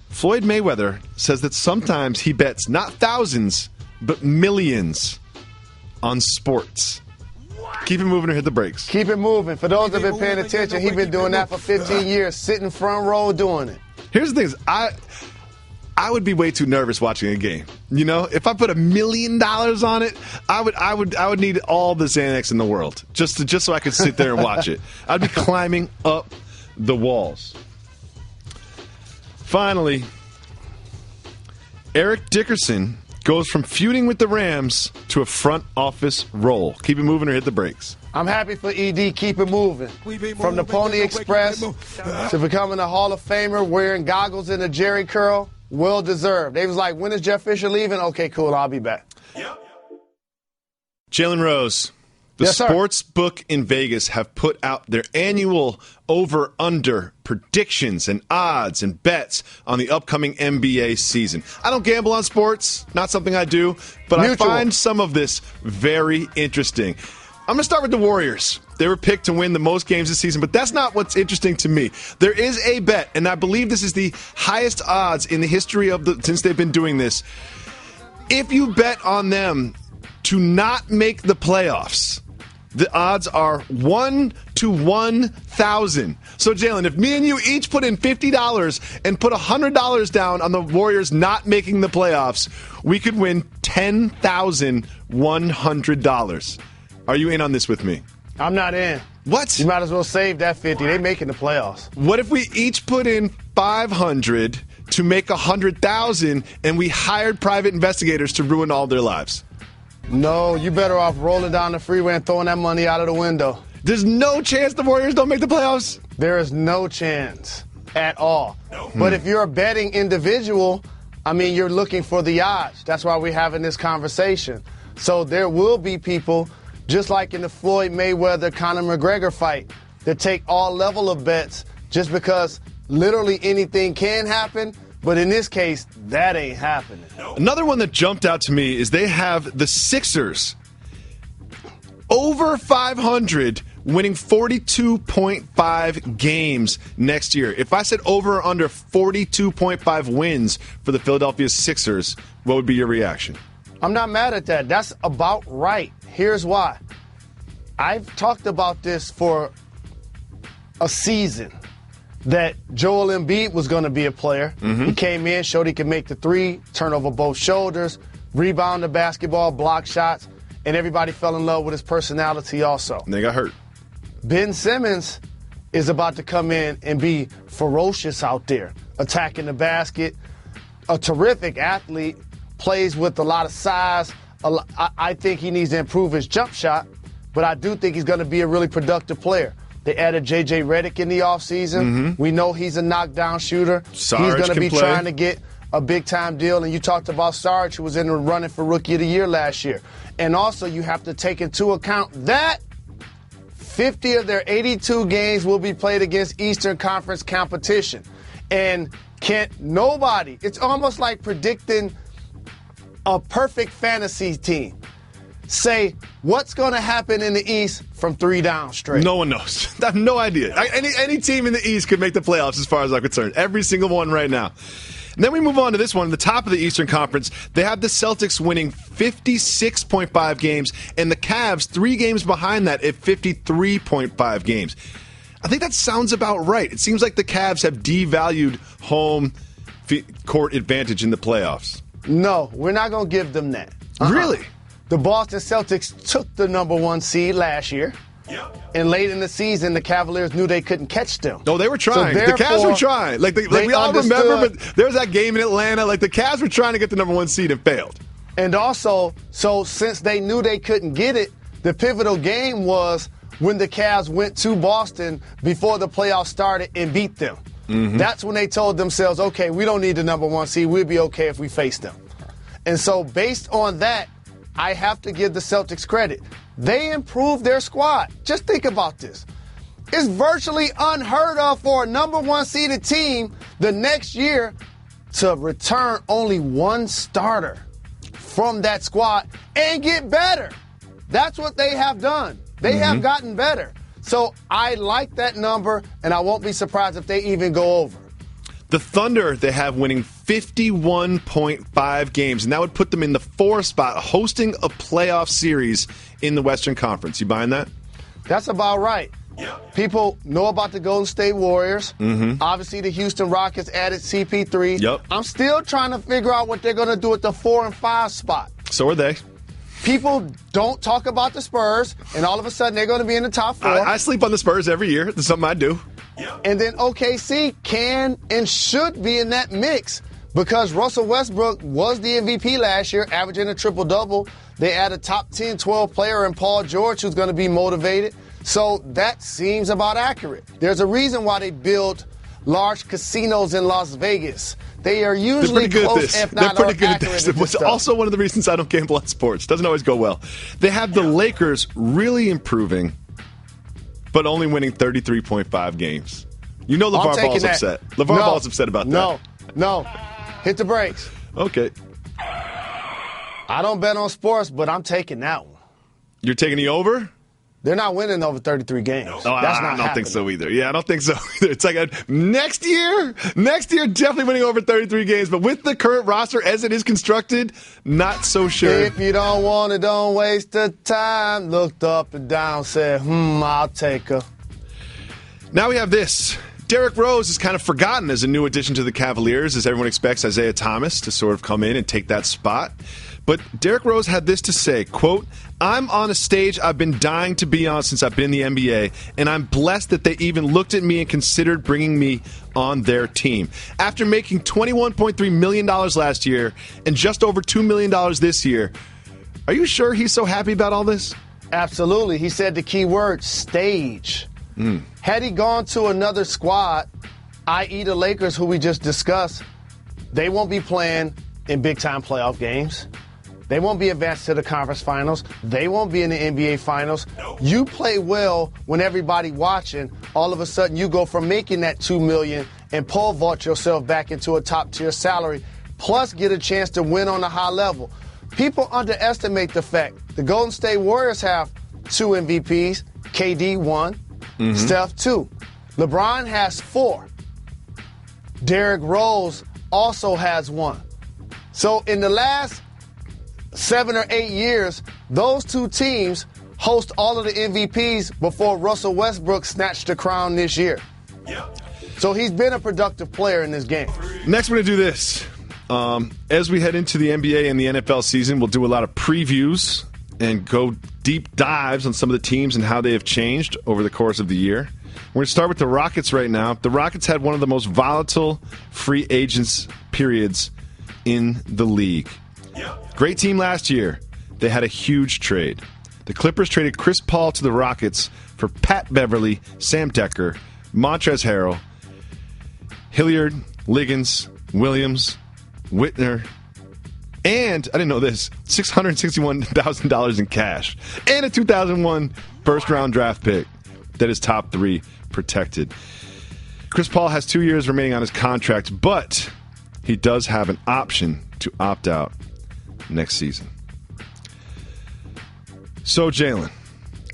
Floyd Mayweather says that sometimes he bets not thousands, but millions on sports. Keep it moving or hit the brakes. Keep it moving. For those that have been paying attention, he's been doing that for 15 years, sitting front row doing it. Here's the thing: I would be way too nervous watching a game. You know, if I put $1 million on it, I would need all the Xanax in the world just so I could sit there and watch it. I'd be climbing up the walls. Finally, Eric Dickerson goes from feuding with the Rams to a front office role. Keep it moving or hit the brakes. I'm happy for ED. Keep it moving. From the Pony Express to becoming a Hall of Famer, wearing goggles and a Jerry curl, well deserved. They was like, when is Jeff Fisher leaving? Okay, cool, I'll be back. Jalen Rose, the sports book in Vegas have put out their annual over-under predictions and odds and bets on the upcoming NBA season. I don't gamble on sports, not something I do, but I find some of this very interesting. I'm going to start with the Warriors. They were picked to win the most games this season, but that's not what's interesting to me. There is a bet, and I believe this is the highest odds in the history of since they've been doing this. If you bet on them to not make the playoffs. The odds are 1 to 1,000. So, Jalen, if me and you each put in $50 and put $100 down on the Warriors not making the playoffs, we could win $10,100. Are you in on this with me? I'm not in. What? You might as well save that 50. They making the playoffs. What if we each put in $500 to make $100,000 and we hired private investigators to ruin all their lives? No, you better off rolling down the freeway and throwing that money out of the window. There's no chance the Warriors don't make the playoffs? There is no chance at all. But if you're a betting individual, I mean, you're looking for the odds. That's why we're having this conversation. So there will be people, just like in the Floyd Mayweather-Conor McGregor fight, that take all level of bets just because literally anything can happen. But in this case, that ain't happening. Another one that jumped out to me is they have the Sixers over 500 winning 42.5 games next year. If I said over or under 42.5 wins for the Philadelphia Sixers, what would be your reaction? I'm not mad at that. That's about right. Here's why. I've talked about this for a season, that Joel Embiid was going to be a player. He came in, showed he could make the three, turn over both shoulders, rebound the basketball, block shots, and everybody fell in love with his personality also. And they got hurt. Ben Simmons is about to come in and be ferocious out there, attacking the basket, a terrific athlete, plays with a lot of size. I think he needs to improve his jump shot, but I do think he's going to be a really productive player. They added J.J. Redick in the offseason. We know he's a knockdown shooter. Sarge he's going to be play. trying to get a big-time deal. And you talked about Sarge, who was in the running for Rookie of the Year last year. And also, you have to take into account that 50 of their 82 games will be played against Eastern Conference competition. And nobody, it's almost like predicting a perfect fantasy team. Say what's going to happen in the East from 3 down straight. No one knows. I have no idea. Any team in the East could make the playoffs as far as I'm concerned. Every single one right now. And then we move on to this one. The top of the Eastern Conference, they have the Celtics winning 56.5 games, and the Cavs 3 games behind that at 53.5 games. I think that sounds about right. It seems like the Cavs have devalued home court advantage in the playoffs. No, we're not going to give them that. Really? The Boston Celtics took the number 1 seed last year. Yep. And late in the season, the Cavaliers knew they couldn't catch them. No, they were trying. So the Cavs were trying. Like we all remember, but there was that game in Atlanta. Like the Cavs were trying to get the number 1 seed and failed. And also, so since they knew they couldn't get it, the pivotal game was when the Cavs went to Boston before the playoffs started and beat them. That's when they told themselves, okay, we don't need the number 1 seed. We'll be okay if we face them. And so based on that, I have to give the Celtics credit. They improved their squad. Just think about this. It's virtually unheard of for a number 1 seeded team the next year to return only 1 starter from that squad and get better. That's what they have done. They have gotten better. So I like that number, and I won't be surprised if they even go over. The Thunder, they have winning 51.5 games, and that would put them in the 4th spot, hosting a playoff series in the Western Conference. You buying that? That's about right. People know about the Golden State Warriors. Obviously, the Houston Rockets added CP3. I'm still trying to figure out what they're going to do at the 4 and 5 spot. So are they. People don't talk about the Spurs, and all of a sudden they're going to be in the top 4. I sleep on the Spurs every year. That's something I do. And then OKC can and should be in that mix because Russell Westbrook was the MVP last year, averaging a triple-double. They add a top 10, 12 player in Paul George who's going to be motivated. So that seems about accurate. There's a reason why they build large casinos in Las Vegas. They are usually close, if not They're pretty good at accurate. this. It's also one of the reasons I don't gamble on sports. Doesn't always go well. They have the Lakers really improving, but only winning 33.5 games. You know LeVar Ball's upset. LeVar Ball's upset about that. No. Hit the brakes. Okay. I don't bet on sports, but I'm taking that one. You're taking the over? They're not winning over 33 games. No, I don't think so either. Yeah, I don't think so either. It's like next year, definitely winning over 33 games. But with the current roster as it is constructed, not so sure. If you don't want it, don't waste the time. Looked up and down, said, I'll take her. Now we have this. Derrick Rose is kind of forgotten as a new addition to the Cavaliers, as everyone expects Isaiah Thomas to sort of come in and take that spot. But Derrick Rose had this to say, quote, "I'm on a stage I've been dying to be on since I've been in the NBA, and I'm blessed that they even looked at me and considered bringing me on their team. After making $21.3 million last year and just over $2 million this year, are you sure he's so happy about all this?" Absolutely. He said the key word, stage. Had he gone to another squad, i.e. the Lakers, who we just discussed, they won't be playing in big-time playoff games. They won't be advanced to the conference finals. They won't be in the NBA finals. No. You play well when everybody watching. All of a sudden, you go from making that $2 million and pole vault yourself back into a top-tier salary, plus get a chance to win on a high level. People underestimate the fact the Golden State Warriors have 2 MVPs. KD 1, Steph 2. LeBron has 4. Derrick Rose also has 1. So in the last 7 or 8 years, those 2 teams host all of the MVPs before Russell Westbrook snatched the crown this year. Yep. So he's been a productive player in this game. Next, we're going to do this. As we head into the NBA and the NFL season, we'll do a lot of previews and go deep dives on some of the teams and how they have changed over the course of the year. We're going to start with the Rockets right now. The Rockets had one of the most volatile free agents periods in the league. Great team last year. They had a huge trade. The Clippers traded Chris Paul to the Rockets for Pat Beverly, Sam Decker, Montrezl Harrell, Hilliard, Liggins, Williams, Whitner, and, I didn't know this, $661,000 in cash, and a 2001 first-round draft pick that is top 3 protected. Chris Paul has 2 years remaining on his contract, but he does have an option to opt out next season. So, Jalen,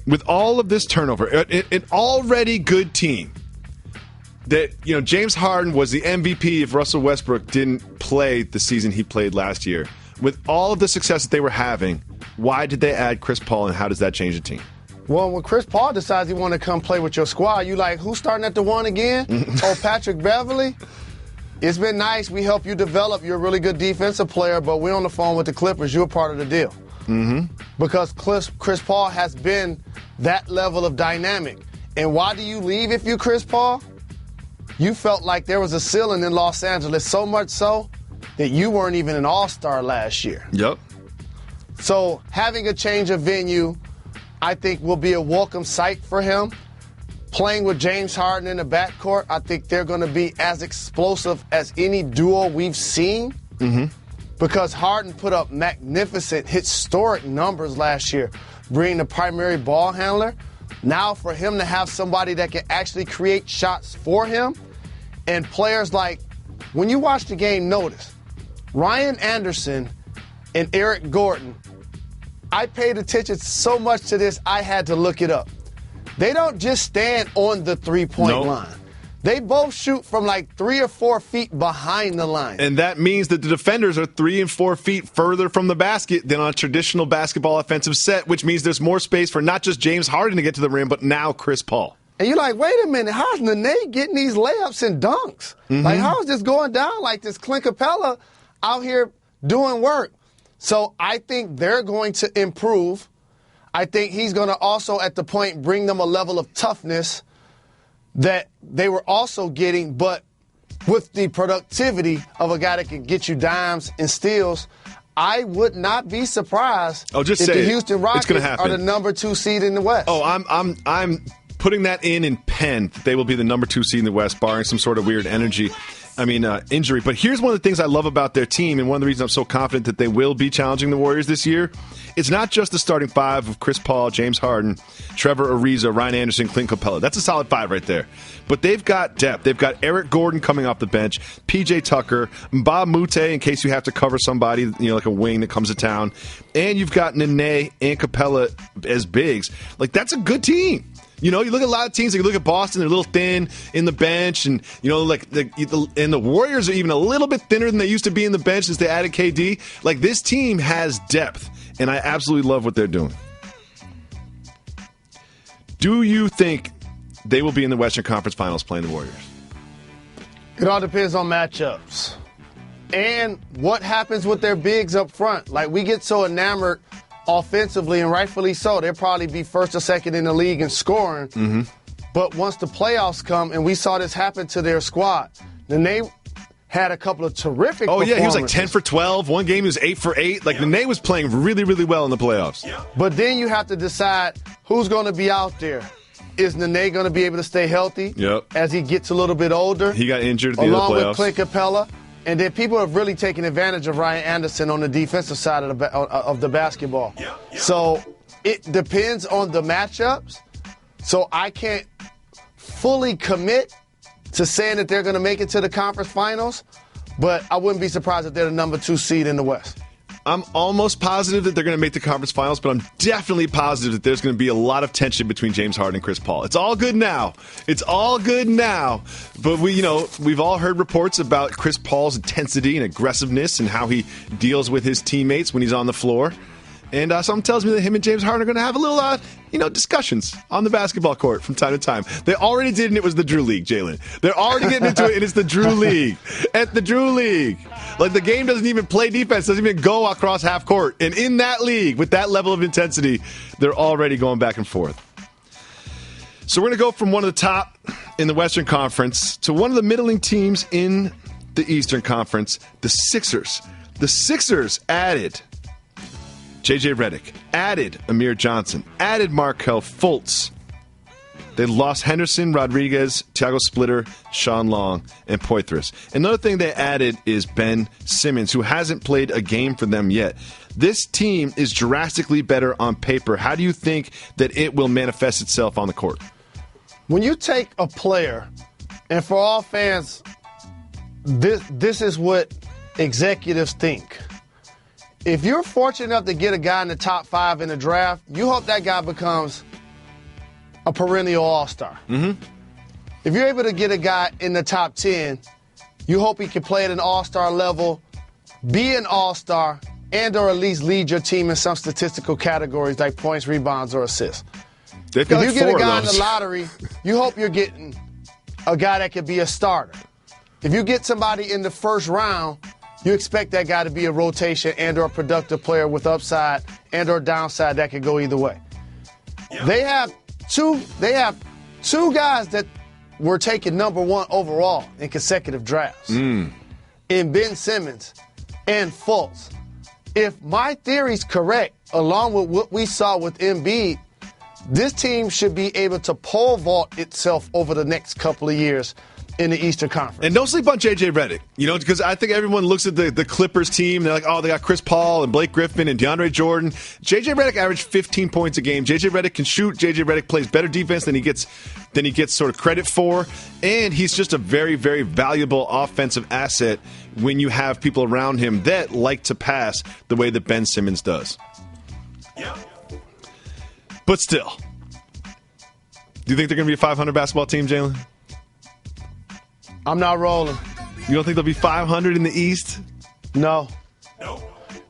with all of this turnover, an already good team, that, you know, James Harden was the MVP if Russell Westbrook didn't play the season he played last year. With all of the success that they were having, why did they add Chris Paul, and how does that change the team? Well, when Chris Paul decides he want to come play with your squad, you like, who's starting at the 1 again? Oh, Patrick Beverly? It's been nice. We help you develop. You're a really good defensive player, but we're on the phone with the Clippers. You're a part of the deal. Because Chris Paul has been that level of dynamic. And why do you leave if you're Chris Paul? You felt like there was a ceiling in Los Angeles, so much so that you weren't even an all-star last year. Yep. So having a change of venue, I think, will be a welcome sight for him. Playing with James Harden in the backcourt, I think they're going to be as explosive as any duo we've seen. Because Harden put up magnificent, historic numbers last year, being the primary ball handler. Now for him to have somebody that can actually create shots for him, and players like, when you watch the game, notice, Ryan Anderson and Eric Gordon, I paid attention so much to this, I had to look it up. They don't just stand on the three-point line. They both shoot from like 3 or 4 feet behind the line. And that means that the defenders are 3 and 4 feet further from the basket than on a traditional basketball offensive set, which means there's more space for not just James Harden to get to the rim, but now Chris Paul. And you're like, wait a minute, how's Nene getting these layups and dunks? Like, how is this going down like this? Clint Capella out here doing work. So I think they're going to improve. I think he's going to also, at the point, bring them a level of toughness that they were also getting, but with the productivity of a guy that can get you dimes and steals. I would not be surprised if the Houston Rockets are the number 2 seed in the West. Oh, I'm putting that in pen that they will be the number 2 seed in the West, barring some sort of weird energy injury. But here's one of the things I love about their team, and one of the reasons I'm so confident that they will be challenging the Warriors this year. It's not just the starting five of Chris Paul, James Harden, Trevor Ariza, Ryan Anderson, Clint Capella. That's a solid five right there. But they've got depth. They've got Eric Gordon coming off the bench, PJ Tucker, Mbah Moute in case you have to cover somebody, like a wing that comes to town. And you've got Nene and Capella as bigs. Like, that's a good team. You look at a lot of teams, like you look at Boston, they're a little thin in the bench, and and the Warriors are even a little bit thinner than they used to be in the bench since they added KD. Like, this team has depth, and I absolutely love what they're doing. Do you think they will be in the Western Conference Finals playing the Warriors? It all depends on matchups and what happens with their bigs up front. Like, we get so enamored offensively, and rightfully so. They'll probably be first or second in the league in scoring. Mm-hmm. But once the playoffs come, and we saw this happen to their squad, then they had a couple of terrific performances. Oh, yeah, he was like 10 for 12. One game he was 8 for 8. Like, Nene was playing really, really well in the playoffs. But then you have to decide who's going to be out there. Is Nene going to be able to stay healthy as he gets a little bit older? He got injured at the end of the playoffs. Along with Clint Capella. And then people have really taken advantage of Ryan Anderson on the defensive side of the basketball. So it depends on the matchups. So I can't fully commit to saying that they're going to make it to the conference finals, but I wouldn't be surprised if they're the number 2 seed in the West. I'm almost positive that they're going to make the conference finals, but I'm definitely positive that there's going to be a lot of tension between James Harden and Chris Paul. It's all good now. But we've all heard reports about Chris Paul's intensity and aggressiveness and how he deals with his teammates when he's on the floor. And something tells me that him and James Harden are going to have a little, discussions on the basketball court from time to time. They already did, and it was the Drew League, Jalen. They're already getting into it, and it's the Drew League. At the Drew League. Like, the game doesn't even play defense, doesn't even go across half court. And in that league, with that level of intensity, they're already going back and forth. So we're going to go from one of the top in the Western Conference to one of the middling teams in the Eastern Conference, the Sixers. The Sixers added J.J. Redick, added Amir Johnson, added Markelle Fultz. They lost Henderson, Rodriguez, Thiago Splitter, Sean Long, and Poitras. Another thing they added is Ben Simmons, who hasn't played a game for them yet. This team is drastically better on paper. How do you think that it will manifest itself on the court? When you take a player, and for all fans, this is what executives think. If you're fortunate enough to get a guy in the top 5 in the draft, you hope that guy becomes a perennial all-star. Mm-hmm. If you're able to get a guy in the top 10, you hope he can play at an all-star level, be an all-star, and or at least lead your team in some statistical categories like points, rebounds, or assists. If you get a guy in the lottery, you hope you're getting a guy that could be a starter. If you get somebody in the first round, you expect that guy to be a rotation and or a productive player with upside and or downside that could go either way. Yeah. They have two guys that were taken number 1 overall in consecutive drafts. In Ben Simmons and Fultz. If my theory's correct, along with what we saw with Embiid, this team should be able to pole vault itself over the next couple of years in the Eastern Conference. And don't sleep on J.J. Redick, because I think everyone looks at the Clippers team, they're like, oh, they got Chris Paul and Blake Griffin and DeAndre Jordan. J.J. Redick averaged 15 points a game. J.J. Redick can shoot. J.J. Redick plays better defense than he gets sort of credit for. And he's just a very, very valuable offensive asset when you have people around him that like to pass the way that Ben Simmons does. Yeah. But still, do you think they're going to be a 500 basketball team, Jalen? I'm not rolling. You don't think they'll be 500 in the East? No.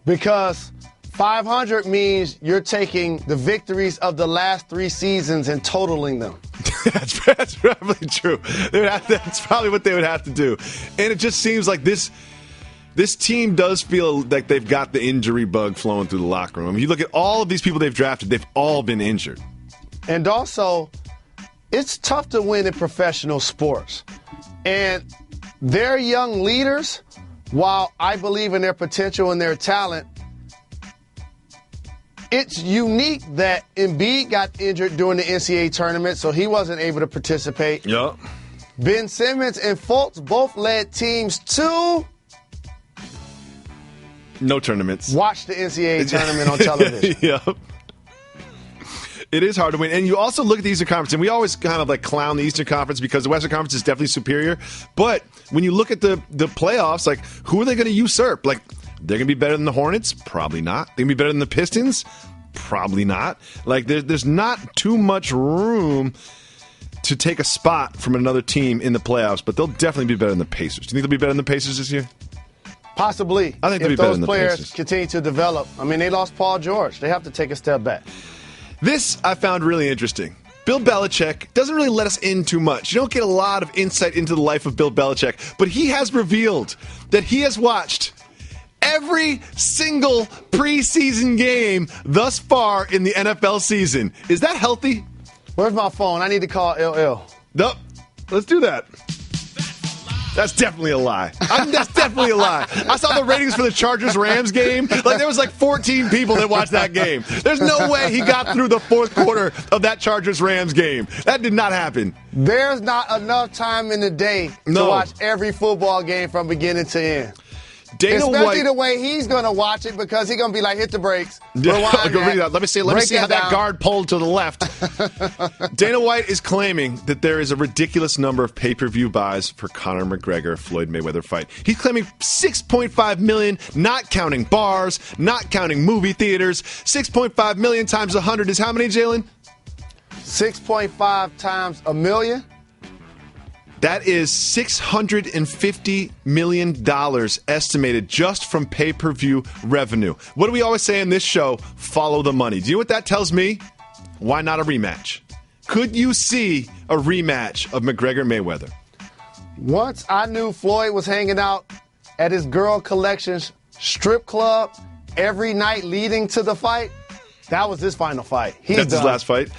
Because 500 means you're taking the victories of the last 3 seasons and totaling them. That's probably true. That's probably what they would have to do. And it just seems like this team does feel like they've got the injury bug flowing through the locker room. I mean, you look at all of these people they've drafted, they've all been injured. And also, it's tough to win in professional sports. And their young leaders, while I believe in their potential and their talent, it's unique that Embiid got injured during the NCAA tournament, so he wasn't able to participate. Yep. Ben Simmons and Fultz both led teams to no tournaments. Watch the NCAA tournament on television. Yep. It is hard to win. And you also look at the Eastern Conference, and we always kind of like clown the Eastern Conference because the Western Conference is definitely superior. But when you look at the playoffs, like, who are they going to usurp? Like, they're going to be better than the Hornets? Probably not. They're going to be better than the Pistons? Probably not. Like, there's not too much room to take a spot from another team in the playoffs, but they'll definitely be better than the Pacers. Do you think they'll be better than the Pacers this year? Possibly. I think they'll be better than the Pacers. If those players continue to develop. I mean, they lost Paul George. They have to take a step back. This I found really interesting. Bill Belichick doesn't really let us in too much. You don't get a lot of insight into the life of Bill Belichick, but he has revealed that he has watched every single preseason game thus far in the NFL season. Is that healthy? Where's my phone? I need to call LL. Nope. Let's do that. That's definitely a lie. That's definitely a lie. I saw the ratings for the Chargers-Rams game. Like, there was like 14 people that watched that game. There's no way he got through the fourth quarter of that Chargers-Rams game. That did not happen. There's not enough time in the day to watch every football game from beginning to end. Especially the way he's going to watch it, because he's going to be like, hit the brakes. Let me see how that guard pulled to the left. Dana White is claiming that there is a ridiculous number of pay-per-view buys for Conor McGregor-Floyd Mayweather fight. He's claiming 6.5 million, not counting bars, not counting movie theaters. 6.5 million times 100 is how many, Jalen? 6.5 times a million? That is $650 million estimated just from pay-per-view revenue. What do we always say in this show? Follow the money. Do you know what that tells me? Why not a rematch? Could you see a rematch of McGregor-Mayweather? Once I knew Floyd was hanging out at his Girl Collections strip club every night leading to the fight, that was his final fight. That's his last fight.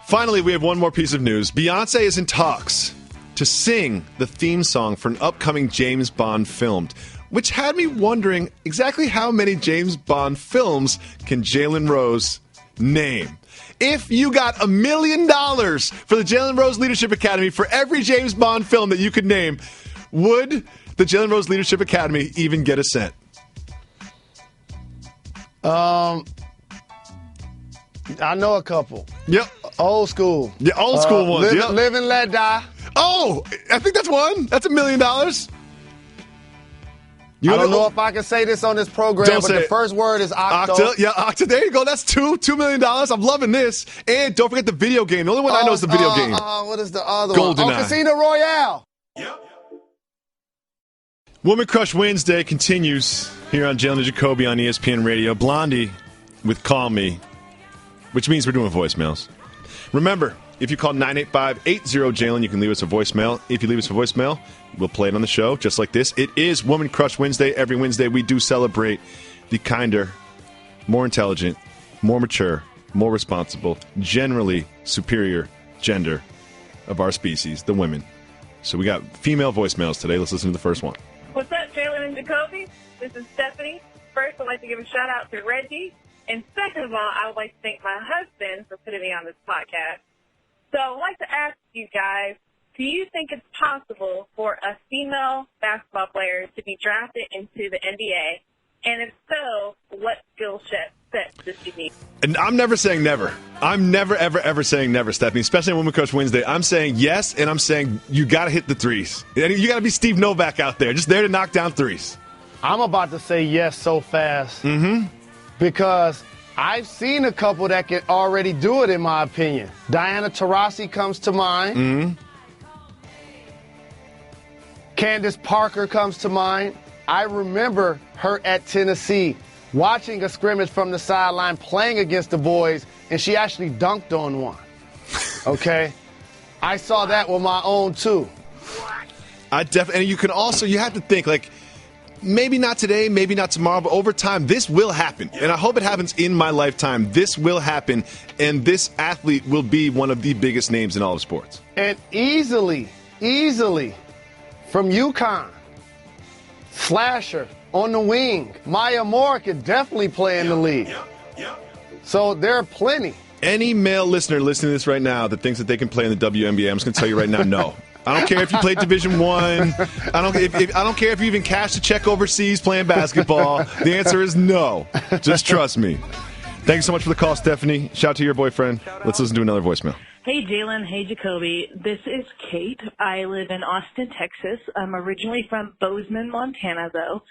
Finally, we have one more piece of news. Beyonce is in talks to sing the theme song for an upcoming James Bond film, which had me wondering exactly how many James Bond films can Jalen Rose name. If you got $1 million for the Jalen Rose Leadership Academy for every James Bond film that you could name, would the Jalen Rose Leadership Academy even get a cent? I know a couple. Yep. Old school. Yeah, old school ones. Live and Let Die. Oh, I think that's one. That's $1 million. I don't know if I can say this on this program, but the first word is Octo. Yeah, Octo. There you go. That's $2 million. I'm loving this. And don't forget the video game. The only one I know is the video game. What is the other GoldenEye. one? Casino Royale. Yep. Woman Crush Wednesday continues here on Jalen and Jacoby on ESPN Radio. Blondie with Call Me, which means we're doing voicemails. Remember, if you call 985-80-JALEN, you can leave us a voicemail. If you leave us a voicemail, we'll play it on the show just like this. It is Woman Crush Wednesday. Every Wednesday, we do celebrate the kinder, more intelligent, more mature, more responsible, generally superior gender of our species, the women. So we got female voicemails today. Let's listen to the first one. What's up, Jalen and Jacoby? This is Stephanie. First, I'd like to give a shout-out to Reggie. And second of all, I would like to thank my husband for putting me on this podcast. So I'd like to ask you guys, do you think it's possible for a female basketball player to be drafted into the NBA? And if so, what skill set does she need? And I'm never saying never. I'm never, ever, ever saying never, Stephanie, especially on Women Crush Wednesday. I'm saying yes, and I'm saying you got to hit the threes. You got to be Steve Novak out there, just there to knock down threes. I'm about to say yes so fast. Because I've seen a couple that can already do it, in my opinion. Diana Taurasi comes to mind. Candace Parker comes to mind. I remember her at Tennessee watching a scrimmage from the sideline playing against the boys, and she actually dunked on one. Okay? I saw that with my own, too. And you can also, you have to think, like, maybe not today, maybe not tomorrow, but over time, this will happen. And I hope it happens in my lifetime. This will happen, and this athlete will be one of the biggest names in all of sports. And easily, from UConn, slasher on the wing. Maya Moore could definitely play in the league. So there are plenty. Any male listener listening to this right now that thinks that they can play in the WNBA, I'm just going to tell you right now, no. I don't care if you played Division I. I don't care if you even cashed a check overseas playing basketball. The answer is no. Just trust me. Thank you so much for the call, Stephanie. Shout out to your boyfriend. Let's listen to another voicemail. Hey, Jalen. Hey, Jacoby. This is Kate. I live in Austin, Texas. I'm originally from Bozeman, Montana, though.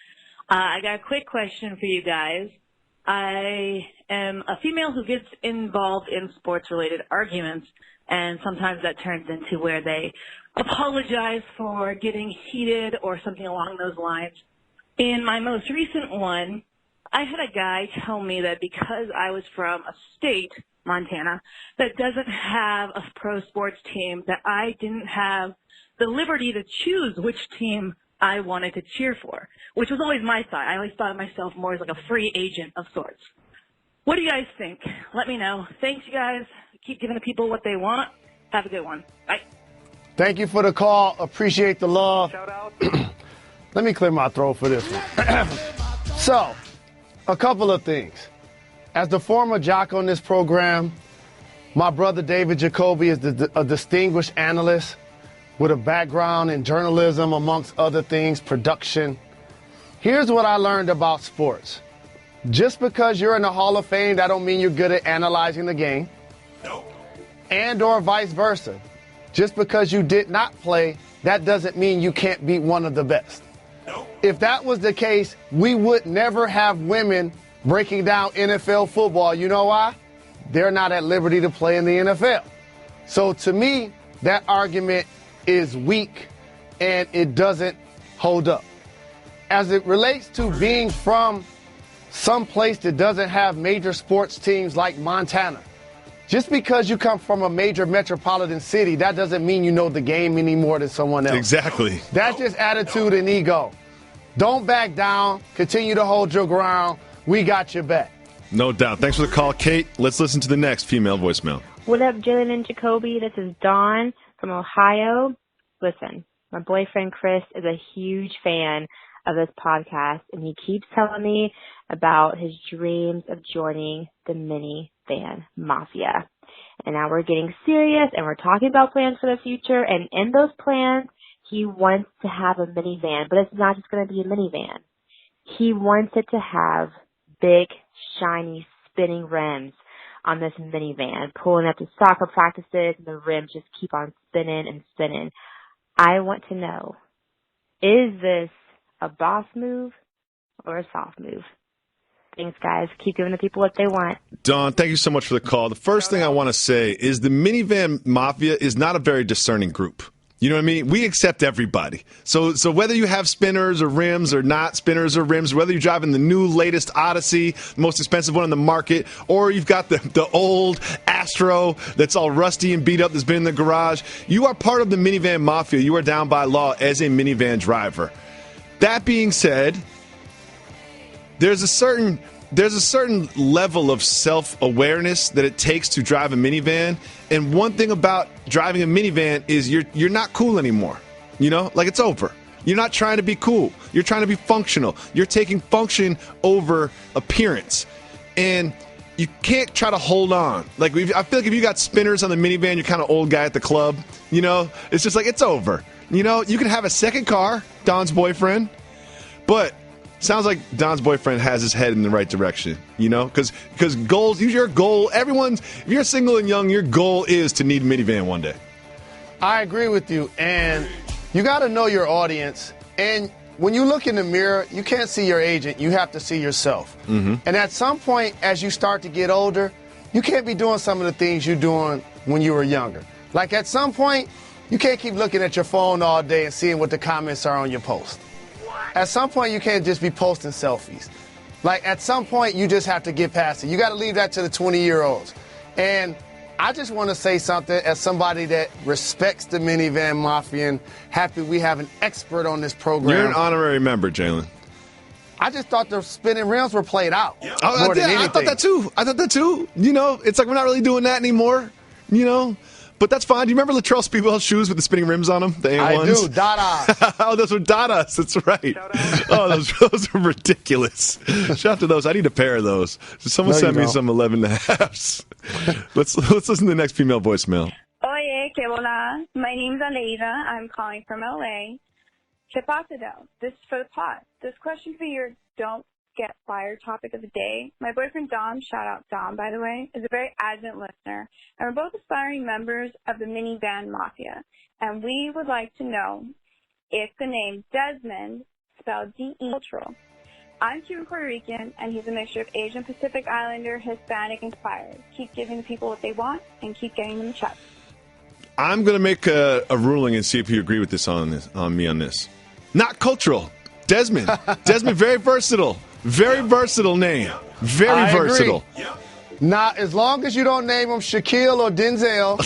I got a quick question for you guys. I am a female who gets involved in sports-related arguments, and sometimes that turns into where they apologize for getting heated or something along those lines. In my most recent one, I had a guy tell me that because I was from a state, Montana, that doesn't have a pro sports team, that I didn't have the liberty to choose which team I wanted to cheer for, which was always my thought. I always thought of myself more as like a free agent of sorts. What do you guys think? Let me know. Thanks, you guys. Keep giving the people what they want. Have a good one. Bye. Thank you for the call. Appreciate the love. Shout out. Let me clear my throat for this one. So, a couple of things. As the former jock on this program, my brother David Jacoby is a distinguished analyst with a background in journalism, amongst other things, production. Here's what I learned about sports. Just because you're in the Hall of Fame, that don't mean you're good at analyzing the game. No. And or vice versa. Just because you did not play, that doesn't mean you can't be one of the best. No. If that was the case, we would never have women breaking down NFL football. You know why? They're not at liberty to play in the NFL. So to me, that argument is weak and it doesn't hold up. As it relates to being from some place that doesn't have major sports teams like Montana, just because you come from a major metropolitan city, that doesn't mean you know the game any more than someone else. Exactly. That's just attitude and ego. Don't back down. Continue to hold your ground. We got your back. No doubt. Thanks for the call, Kate. Let's listen to the next female voicemail. What up, Jalen and Jacoby? This is Dawn from Ohio. Listen, my boyfriend Chris is a huge fan of this podcast, and he keeps telling me about his dreams of joining the minivan mafia. And now we're getting serious, and we're talking about plans for the future, and in those plans, he wants to have a minivan, but it's not just going to be a minivan. He wants it to have big, shiny, spinning rims on this minivan, pulling up to soccer practices, and the rims just keep on spinning and spinning. I want to know, is this a boss move or a soft move? Thanks, guys. Keep giving the people what they want. Dawn, thank you so much for the call. The first thing I want to say is the minivan mafia is not a very discerning group. You know what I mean? We accept everybody. So whether you have spinners or rims or not spinners or rims, whether you're driving the new latest Odyssey, the most expensive one on the market, or you've got the old Astro that's all rusty and beat up that's been in the garage, you are part of the minivan mafia. You are down by law as a minivan driver. That being said, there's a certain level of self-awareness that it takes to drive a minivan. And one thing about driving a minivan is you're not cool anymore. You know, like it's over. You're not trying to be cool. You're trying to be functional. You're taking function over appearance. And you can't try to hold on. Like, I feel like if you got spinners on the minivan, you're kind of old guy at the club. You know, it's just like, it's over. You know, you can have a second car, Don's boyfriend, but sounds like Don's boyfriend has his head in the right direction, you know, because goals, your goal, if you're single and young, your goal is to need a minivan one day. I agree with you, and you got to know your audience. And when you look in the mirror, you can't see your agent. You have to see yourself. Mm-hmm. And at some point, as you start to get older, you can't be doing some of the things you're doing when you were younger. Like at some point, you can't keep looking at your phone all day and seeing what the comments are on your post. At some point, you can't just be posting selfies. Like, at some point, you just have to get past it. You got to leave that to the 20-year-olds. And I just want to say something as somebody that respects the minivan mafia and happy we have an expert on this program. You're an honorary member, Jalen. I just thought the spinning rims were played out. Yeah. I thought that too. You know, it's like we're not really doing that anymore, you know. But that's fine. Do you remember Latrell Sprewell's shoes with the spinning rims on them? The A1s? I do. Dadas. Oh, those were Dadas. That's right. Oh, those are ridiculous. Shout out to those. I need a pair of those. Someone send me some 11.5s. Let's listen to the next female voicemail. Oye, que Que hola. My name's Aleida. I'm calling from LA. Que pasa, though? This is for the pod. This question for your Don't Get Fired topic of the day. My boyfriend Dom, shout out Dom, by the way, is a very adamant listener. And we're both aspiring members of the minivan mafia. And we would like to know if the name Desmond, spelled D-E, cultural. I'm Cuban Puerto Rican, and he's a mixture of Asian Pacific Islander, Hispanic inspired. Keep giving the people what they want, and keep getting them a check. I'm going to make a ruling and see if you agree with this on me on this. Not cultural. Desmond. Desmond, very versatile. Very versatile name. Very versatile. Not as long as you don't name them Shaquille or Denzel.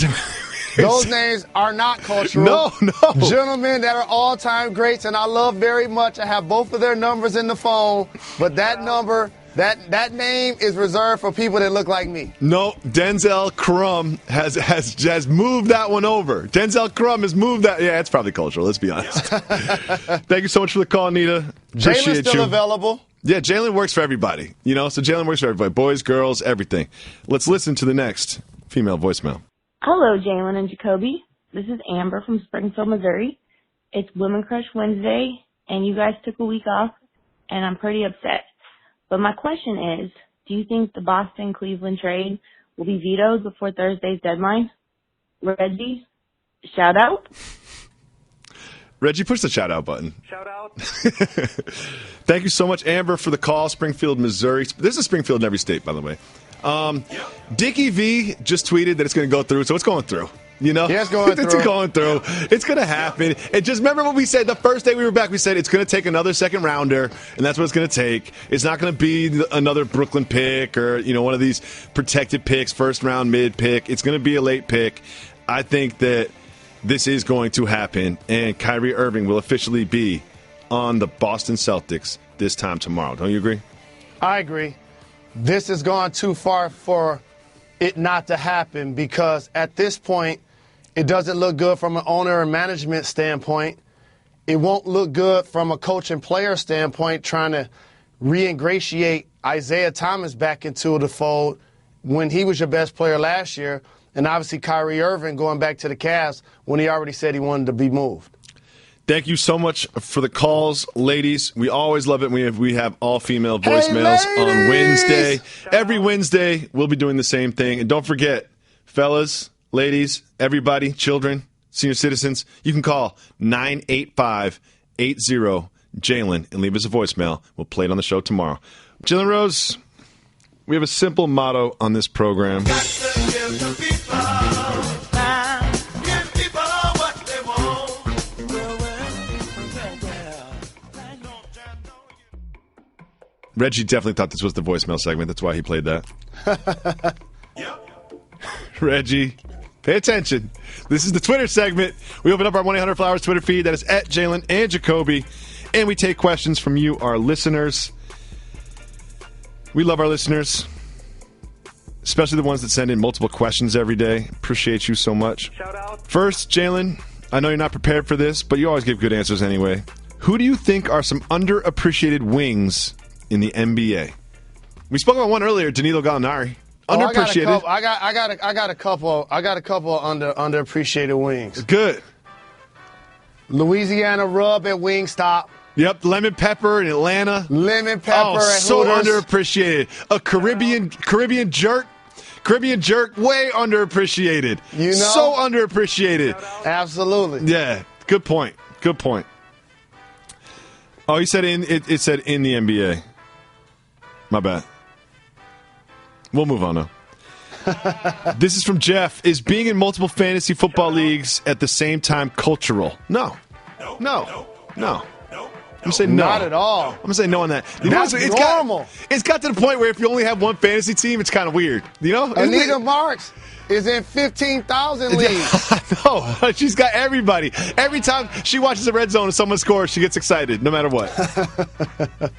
Those names are not cultural. No. Gentlemen that are all-time greats, and I love very much. I have both of their numbers in the phone, but that number, that name is reserved for people that look like me. No, Denzel Crumb has moved that one over. Denzel Crumb has moved that. Yeah, it's probably cultural, let's be honest. Thank you so much for the call, Nita. Appreciate Jalen's still available. Yeah, Jalen works for everybody. So Jalen works for everybody. Boys, girls, everything. Let's listen to the next female voicemail. Hello, Jalen and Jacoby. This is Amber from Springfield, Missouri. It's Women Crush Wednesday, and you guys took a week off, and I'm pretty upset. But my question is, do you think the Boston-Cleveland trade will be vetoed before Thursday's deadline? Reggie, shout out. Reggie, push the shout out button. Shout out. Thank you so much, Amber, for the call. Springfield, Missouri. There's a Springfield in every state, by the way. Dickie V just tweeted that it's going to go through, so it's going through. Yeah, it's going through. It's going through. It's going to happen. And just remember what we said the first day we were back. We said it's going to take another second rounder, and that's what it's going to take. It's not going to be another Brooklyn pick or one of these protected picks, first round, mid pick. It's going to be a late pick. I think that this is going to happen, and Kyrie Irving will officially be on the Boston Celtics this time tomorrow. Don't you agree? I agree. This has gone too far for it not to happen because at this point, it doesn't look good from an owner and management standpoint. It won't look good from a coach and player standpoint trying to reingratiate Isaiah Thomas back into the fold when he was your best player last year, and obviously Kyrie Irving going back to the Cavs when he already said he wanted to be moved. Thank you so much for the calls, ladies. We always love it when we have all-female voicemails on Wednesday. Every Wednesday, we'll be doing the same thing. And don't forget, fellas, ladies, everybody, children, senior citizens, you can call 985-80-JALEN and leave us a voicemail. We'll play it on the show tomorrow. Jalen Rose, we have a simple motto on this program. Reggie definitely thought this was the voicemail segment. That's why he played that. Reggie, pay attention. This is the Twitter segment. We open up our 1-800-Flowers Twitter feed. That is at Jalen and Jacoby. And we take questions from you, our listeners. We love our listeners, especially the ones that send in multiple questions every day. Appreciate you so much. Shout out. First, Jalen, I know you're not prepared for this, but you always give good answers anyway. Who do you think are some underappreciated wings in the NBA? We spoke about one earlier, Danilo Gallinari. Underappreciated. I got a couple underappreciated wings. Good. Louisiana Rub at Wingstop. Yep, lemon pepper in Atlanta. Lemon pepper at so Hooters. underappreciated. A Caribbean jerk. Caribbean jerk, way underappreciated. So underappreciated. Absolutely. Yeah, good point. Good point. Oh, you said it said in the NBA. My bad. We'll move on now. This is from Jeff. Is being in multiple fantasy football leagues at the same time cultural? No. I'm going to say no. Not at all. I'm going to say no on that. That's normal. It's got to the point where if you only have one fantasy team, it's kind of weird. Anita Marks is in 15,000 leagues. I know. She's got everybody. Every time she watches the red zone and someone scores, she gets excited, no matter what.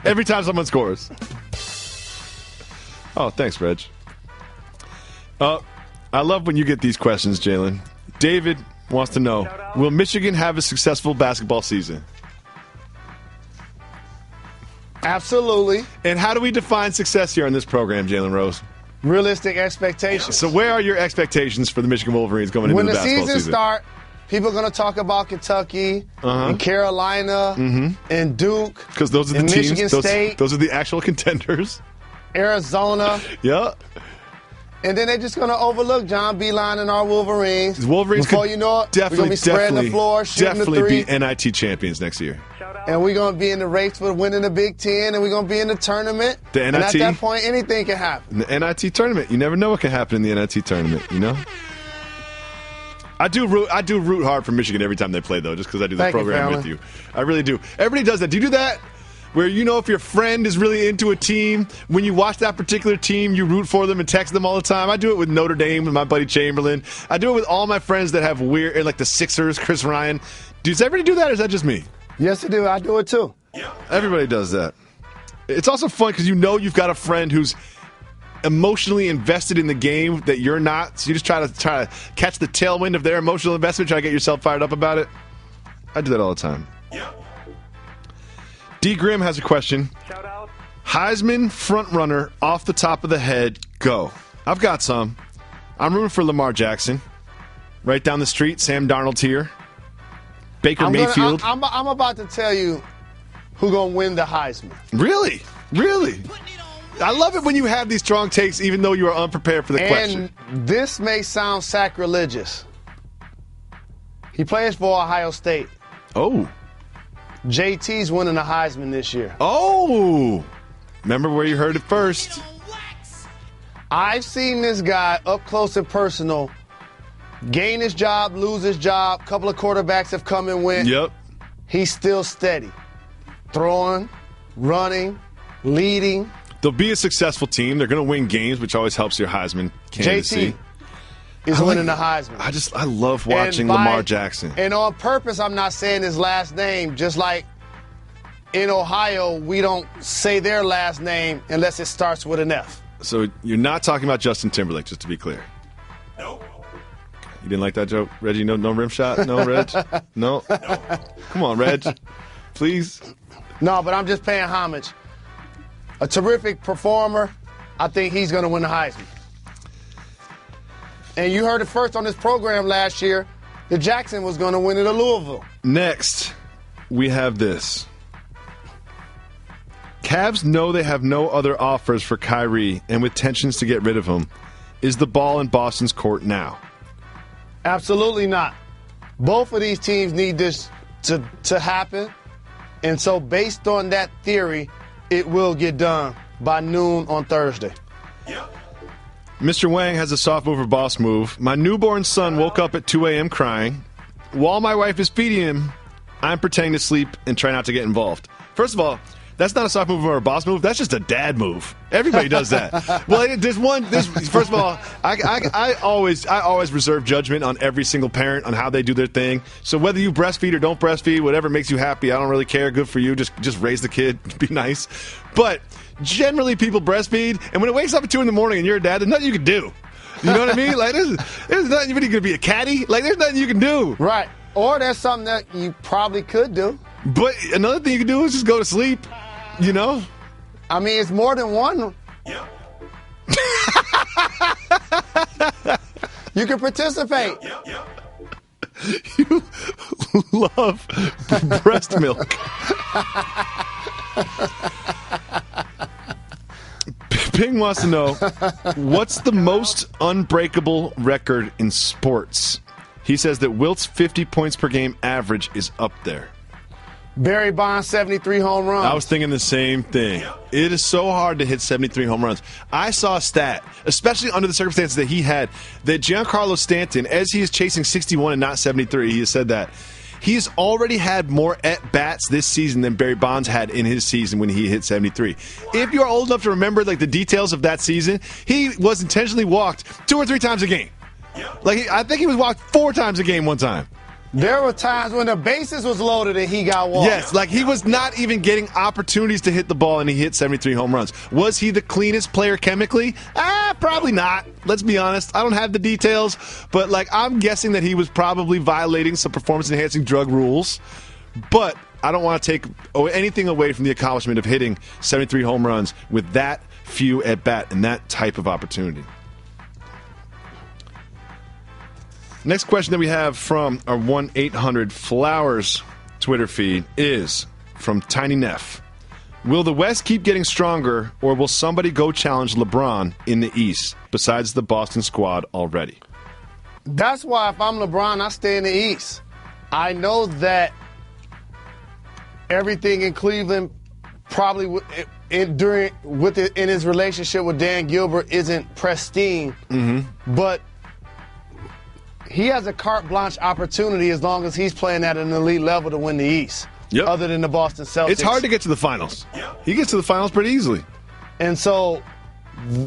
Every time someone scores. Oh, thanks, Reg. I love when you get these questions, Jalen. David wants to know, will Michigan have a successful basketball season? Absolutely. And how do we define success here on this program, Jalen Rose? realistic expectations. So where are your expectations for the Michigan Wolverines going into the basketball season? When the season starts, people are going to talk about Kentucky and Carolina and Duke. Because those are the teams. Michigan State. Those are the actual contenders. Arizona. Yeah. And then they're just going to overlook John Beilein and our Wolverines. Wolverines Before you know it, we're going to be spreading the floor, shooting the three. Be NIT champions next year. And we're going to be in the race for winning the Big Ten, and we're going to be in the tournament. The NIT. And at that point, anything can happen. In the NIT tournament. You never know what can happen in the NIT tournament, you know? I do root hard for Michigan every time they play, though, just because I do the program with you. I really do. Everybody does that. Do you do that? Where you know if your friend is really into a team, when you watch that particular team, you root for them and text them all the time. I do it with Notre Dame with my buddy Chamberlain. I do it with all my friends that have weird, like the Sixers, Chris Ryan. Does everybody do that, or is that just me? Yes, I do. I do it, too. Everybody does that. It's also fun because you know you've got a friend who's emotionally invested in the game that you're not, so you just try to catch the tailwind of their emotional investment, try to get yourself fired up about it. I do that all the time. D. Grimm has a question. Shout out. Heisman frontrunner off the top of the head, go. I've got some. I'm rooting for Lamar Jackson. Right down the street, Sam Darnold's here. Baker Mayfield. I'm about to tell you who's going to win the Heisman. Really? Really? I love it when you have these strong takes even though you are unprepared for the question. And this may sound sacrilegious. He plays for Ohio State. Oh. JT's winning the Heisman this year. Oh. Remember where you heard it first. I've seen this guy up close and personal gain his job, lose his job. A couple of quarterbacks have come and went. Yep. He's still steady. Throwing, running, leading. They'll be a successful team. They're going to win games, which always helps your Heisman candidacy. JT is winning the Heisman. I love watching Lamar Jackson. And on purpose, I'm not saying his last name. Just like in Ohio, we don't say their last name unless it starts with an F. So you're not talking about Justin Timberlake, just to be clear. No. You didn't like that joke, Reggie? No rim shot? No, Reg? No? Come on, Reg. Please. No, but I'm just paying homage. A terrific performer. I think he's going to win the Heisman. And you heard it first on this program last year that Jackson was going to win it at Louisville. Next, we have this. Cavs know they have no other offers for Kyrie, and with tensions to get rid of him, is the ball in Boston's court now? Absolutely not. Both of these teams need this to happen. And so based on that theory, it will get done by noon on Thursday. Mr. Wang has a soft mover boss move. My newborn son woke up at 2 a.m. crying. While my wife is feeding him, I'm pretending to sleep and try not to get involved. First of all, that's not a soft move or a boss move. That's just a dad move. Everybody does that. Well, first of all, I always reserve judgment on every single parent on how they do their thing. So whether you breastfeed or don't breastfeed, whatever makes you happy, I don't really care. Good for you. Just raise the kid. Be nice. But generally people breastfeed, and when it wakes up at 2 in the morning and you're a dad, there's nothing you can do. You know what I mean? Like there's nothing. You're going to be a caddy. Like there's nothing you can do. Right. Or there's something that you probably could do. But another thing you can do is just go to sleep. You know? I mean, it's more than one. Yeah. You can participate. Yeah. You love breast milk. Ping wants to know, what's the most unbreakable record in sports? He says that Wilt's 50 points per game average is up there. Barry Bonds, 73 home runs. I was thinking the same thing. It is so hard to hit 73 home runs. I saw a stat, especially under the circumstances that he had, that Giancarlo Stanton, as he is chasing 61 and not 73, he has said that, he's already had more at-bats this season than Barry Bonds had in his season when he hit 73. If you're old enough to remember like the details of that season, he was intentionally walked 2 or 3 times a game. I think he was walked 4 times a game one time. There were times when the bases was loaded and he got walked. Yes, like he was not even getting opportunities to hit the ball and he hit 73 home runs. Was he the cleanest player chemically? Probably not. Let's be honest. I don't have the details, but I'm guessing that he was probably violating some performance-enhancing drug rules. But I don't want to take anything away from the accomplishment of hitting 73 home runs with that few at bat in that type of opportunity. Next question that we have from our 1-800-Flowers Twitter feed is from Tiny Neff. Will the West keep getting stronger, or will somebody go challenge LeBron in the East besides the Boston squad already? That's why if I'm LeBron, I stay in the East. I know that everything in Cleveland probably in his relationship with Dan Gilbert isn't pristine, but he has a carte blanche opportunity as long as he's playing at an elite level to win the East. Yep. Other than the Boston Celtics. It's hard to get to the finals. He gets to the finals pretty easily. And so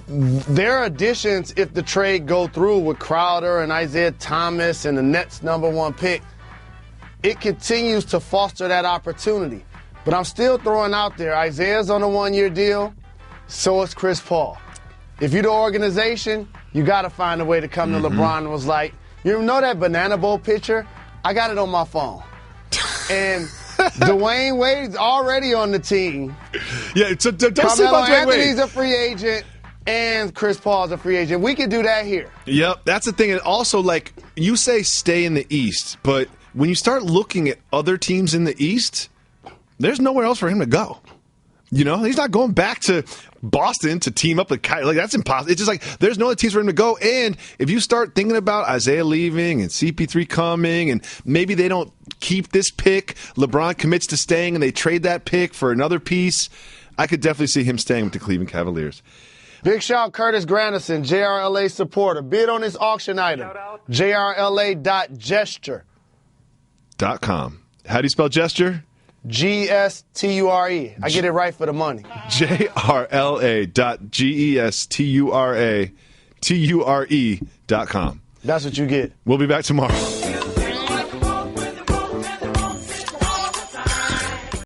their additions, if the trade go through with Crowder and Isaiah Thomas and the Nets' #1 pick, it continues to foster that opportunity. But I'm still throwing out there, Isaiah's on a 1-year deal, so is Chris Paul. If you're the organization, you got to find a way to come to LeBron and was like, you know that Banana Bowl picture? I got it on my phone. And Dwayne Wade's already on the team. Yeah, so don't sleep Carmelo on Dwayne Wade. Anthony's a free agent, and Chris Paul's a free agent. We can do that here. Yep, that's the thing. And also, like, you say stay in the East, but when you start looking at other teams in the East, there's nowhere else for him to go. You know, he's not going back to Boston to team up with Kyrie. Like, that's impossible. It's just like there's no other teams for him to go. And if you start thinking about Isaiah leaving and CP3 coming, and maybe they don't keep this pick, LeBron commits to staying and they trade that pick for another piece, I could definitely see him staying with the Cleveland Cavaliers. Big shout Curtis Granderson, JRLA supporter. Bid on this auction item. JRLA.gesture.com. How do you spell gesture? GSTURE. I get it right for the money. JRLA.GESTURATURE.com. That's what you get. We'll be back tomorrow.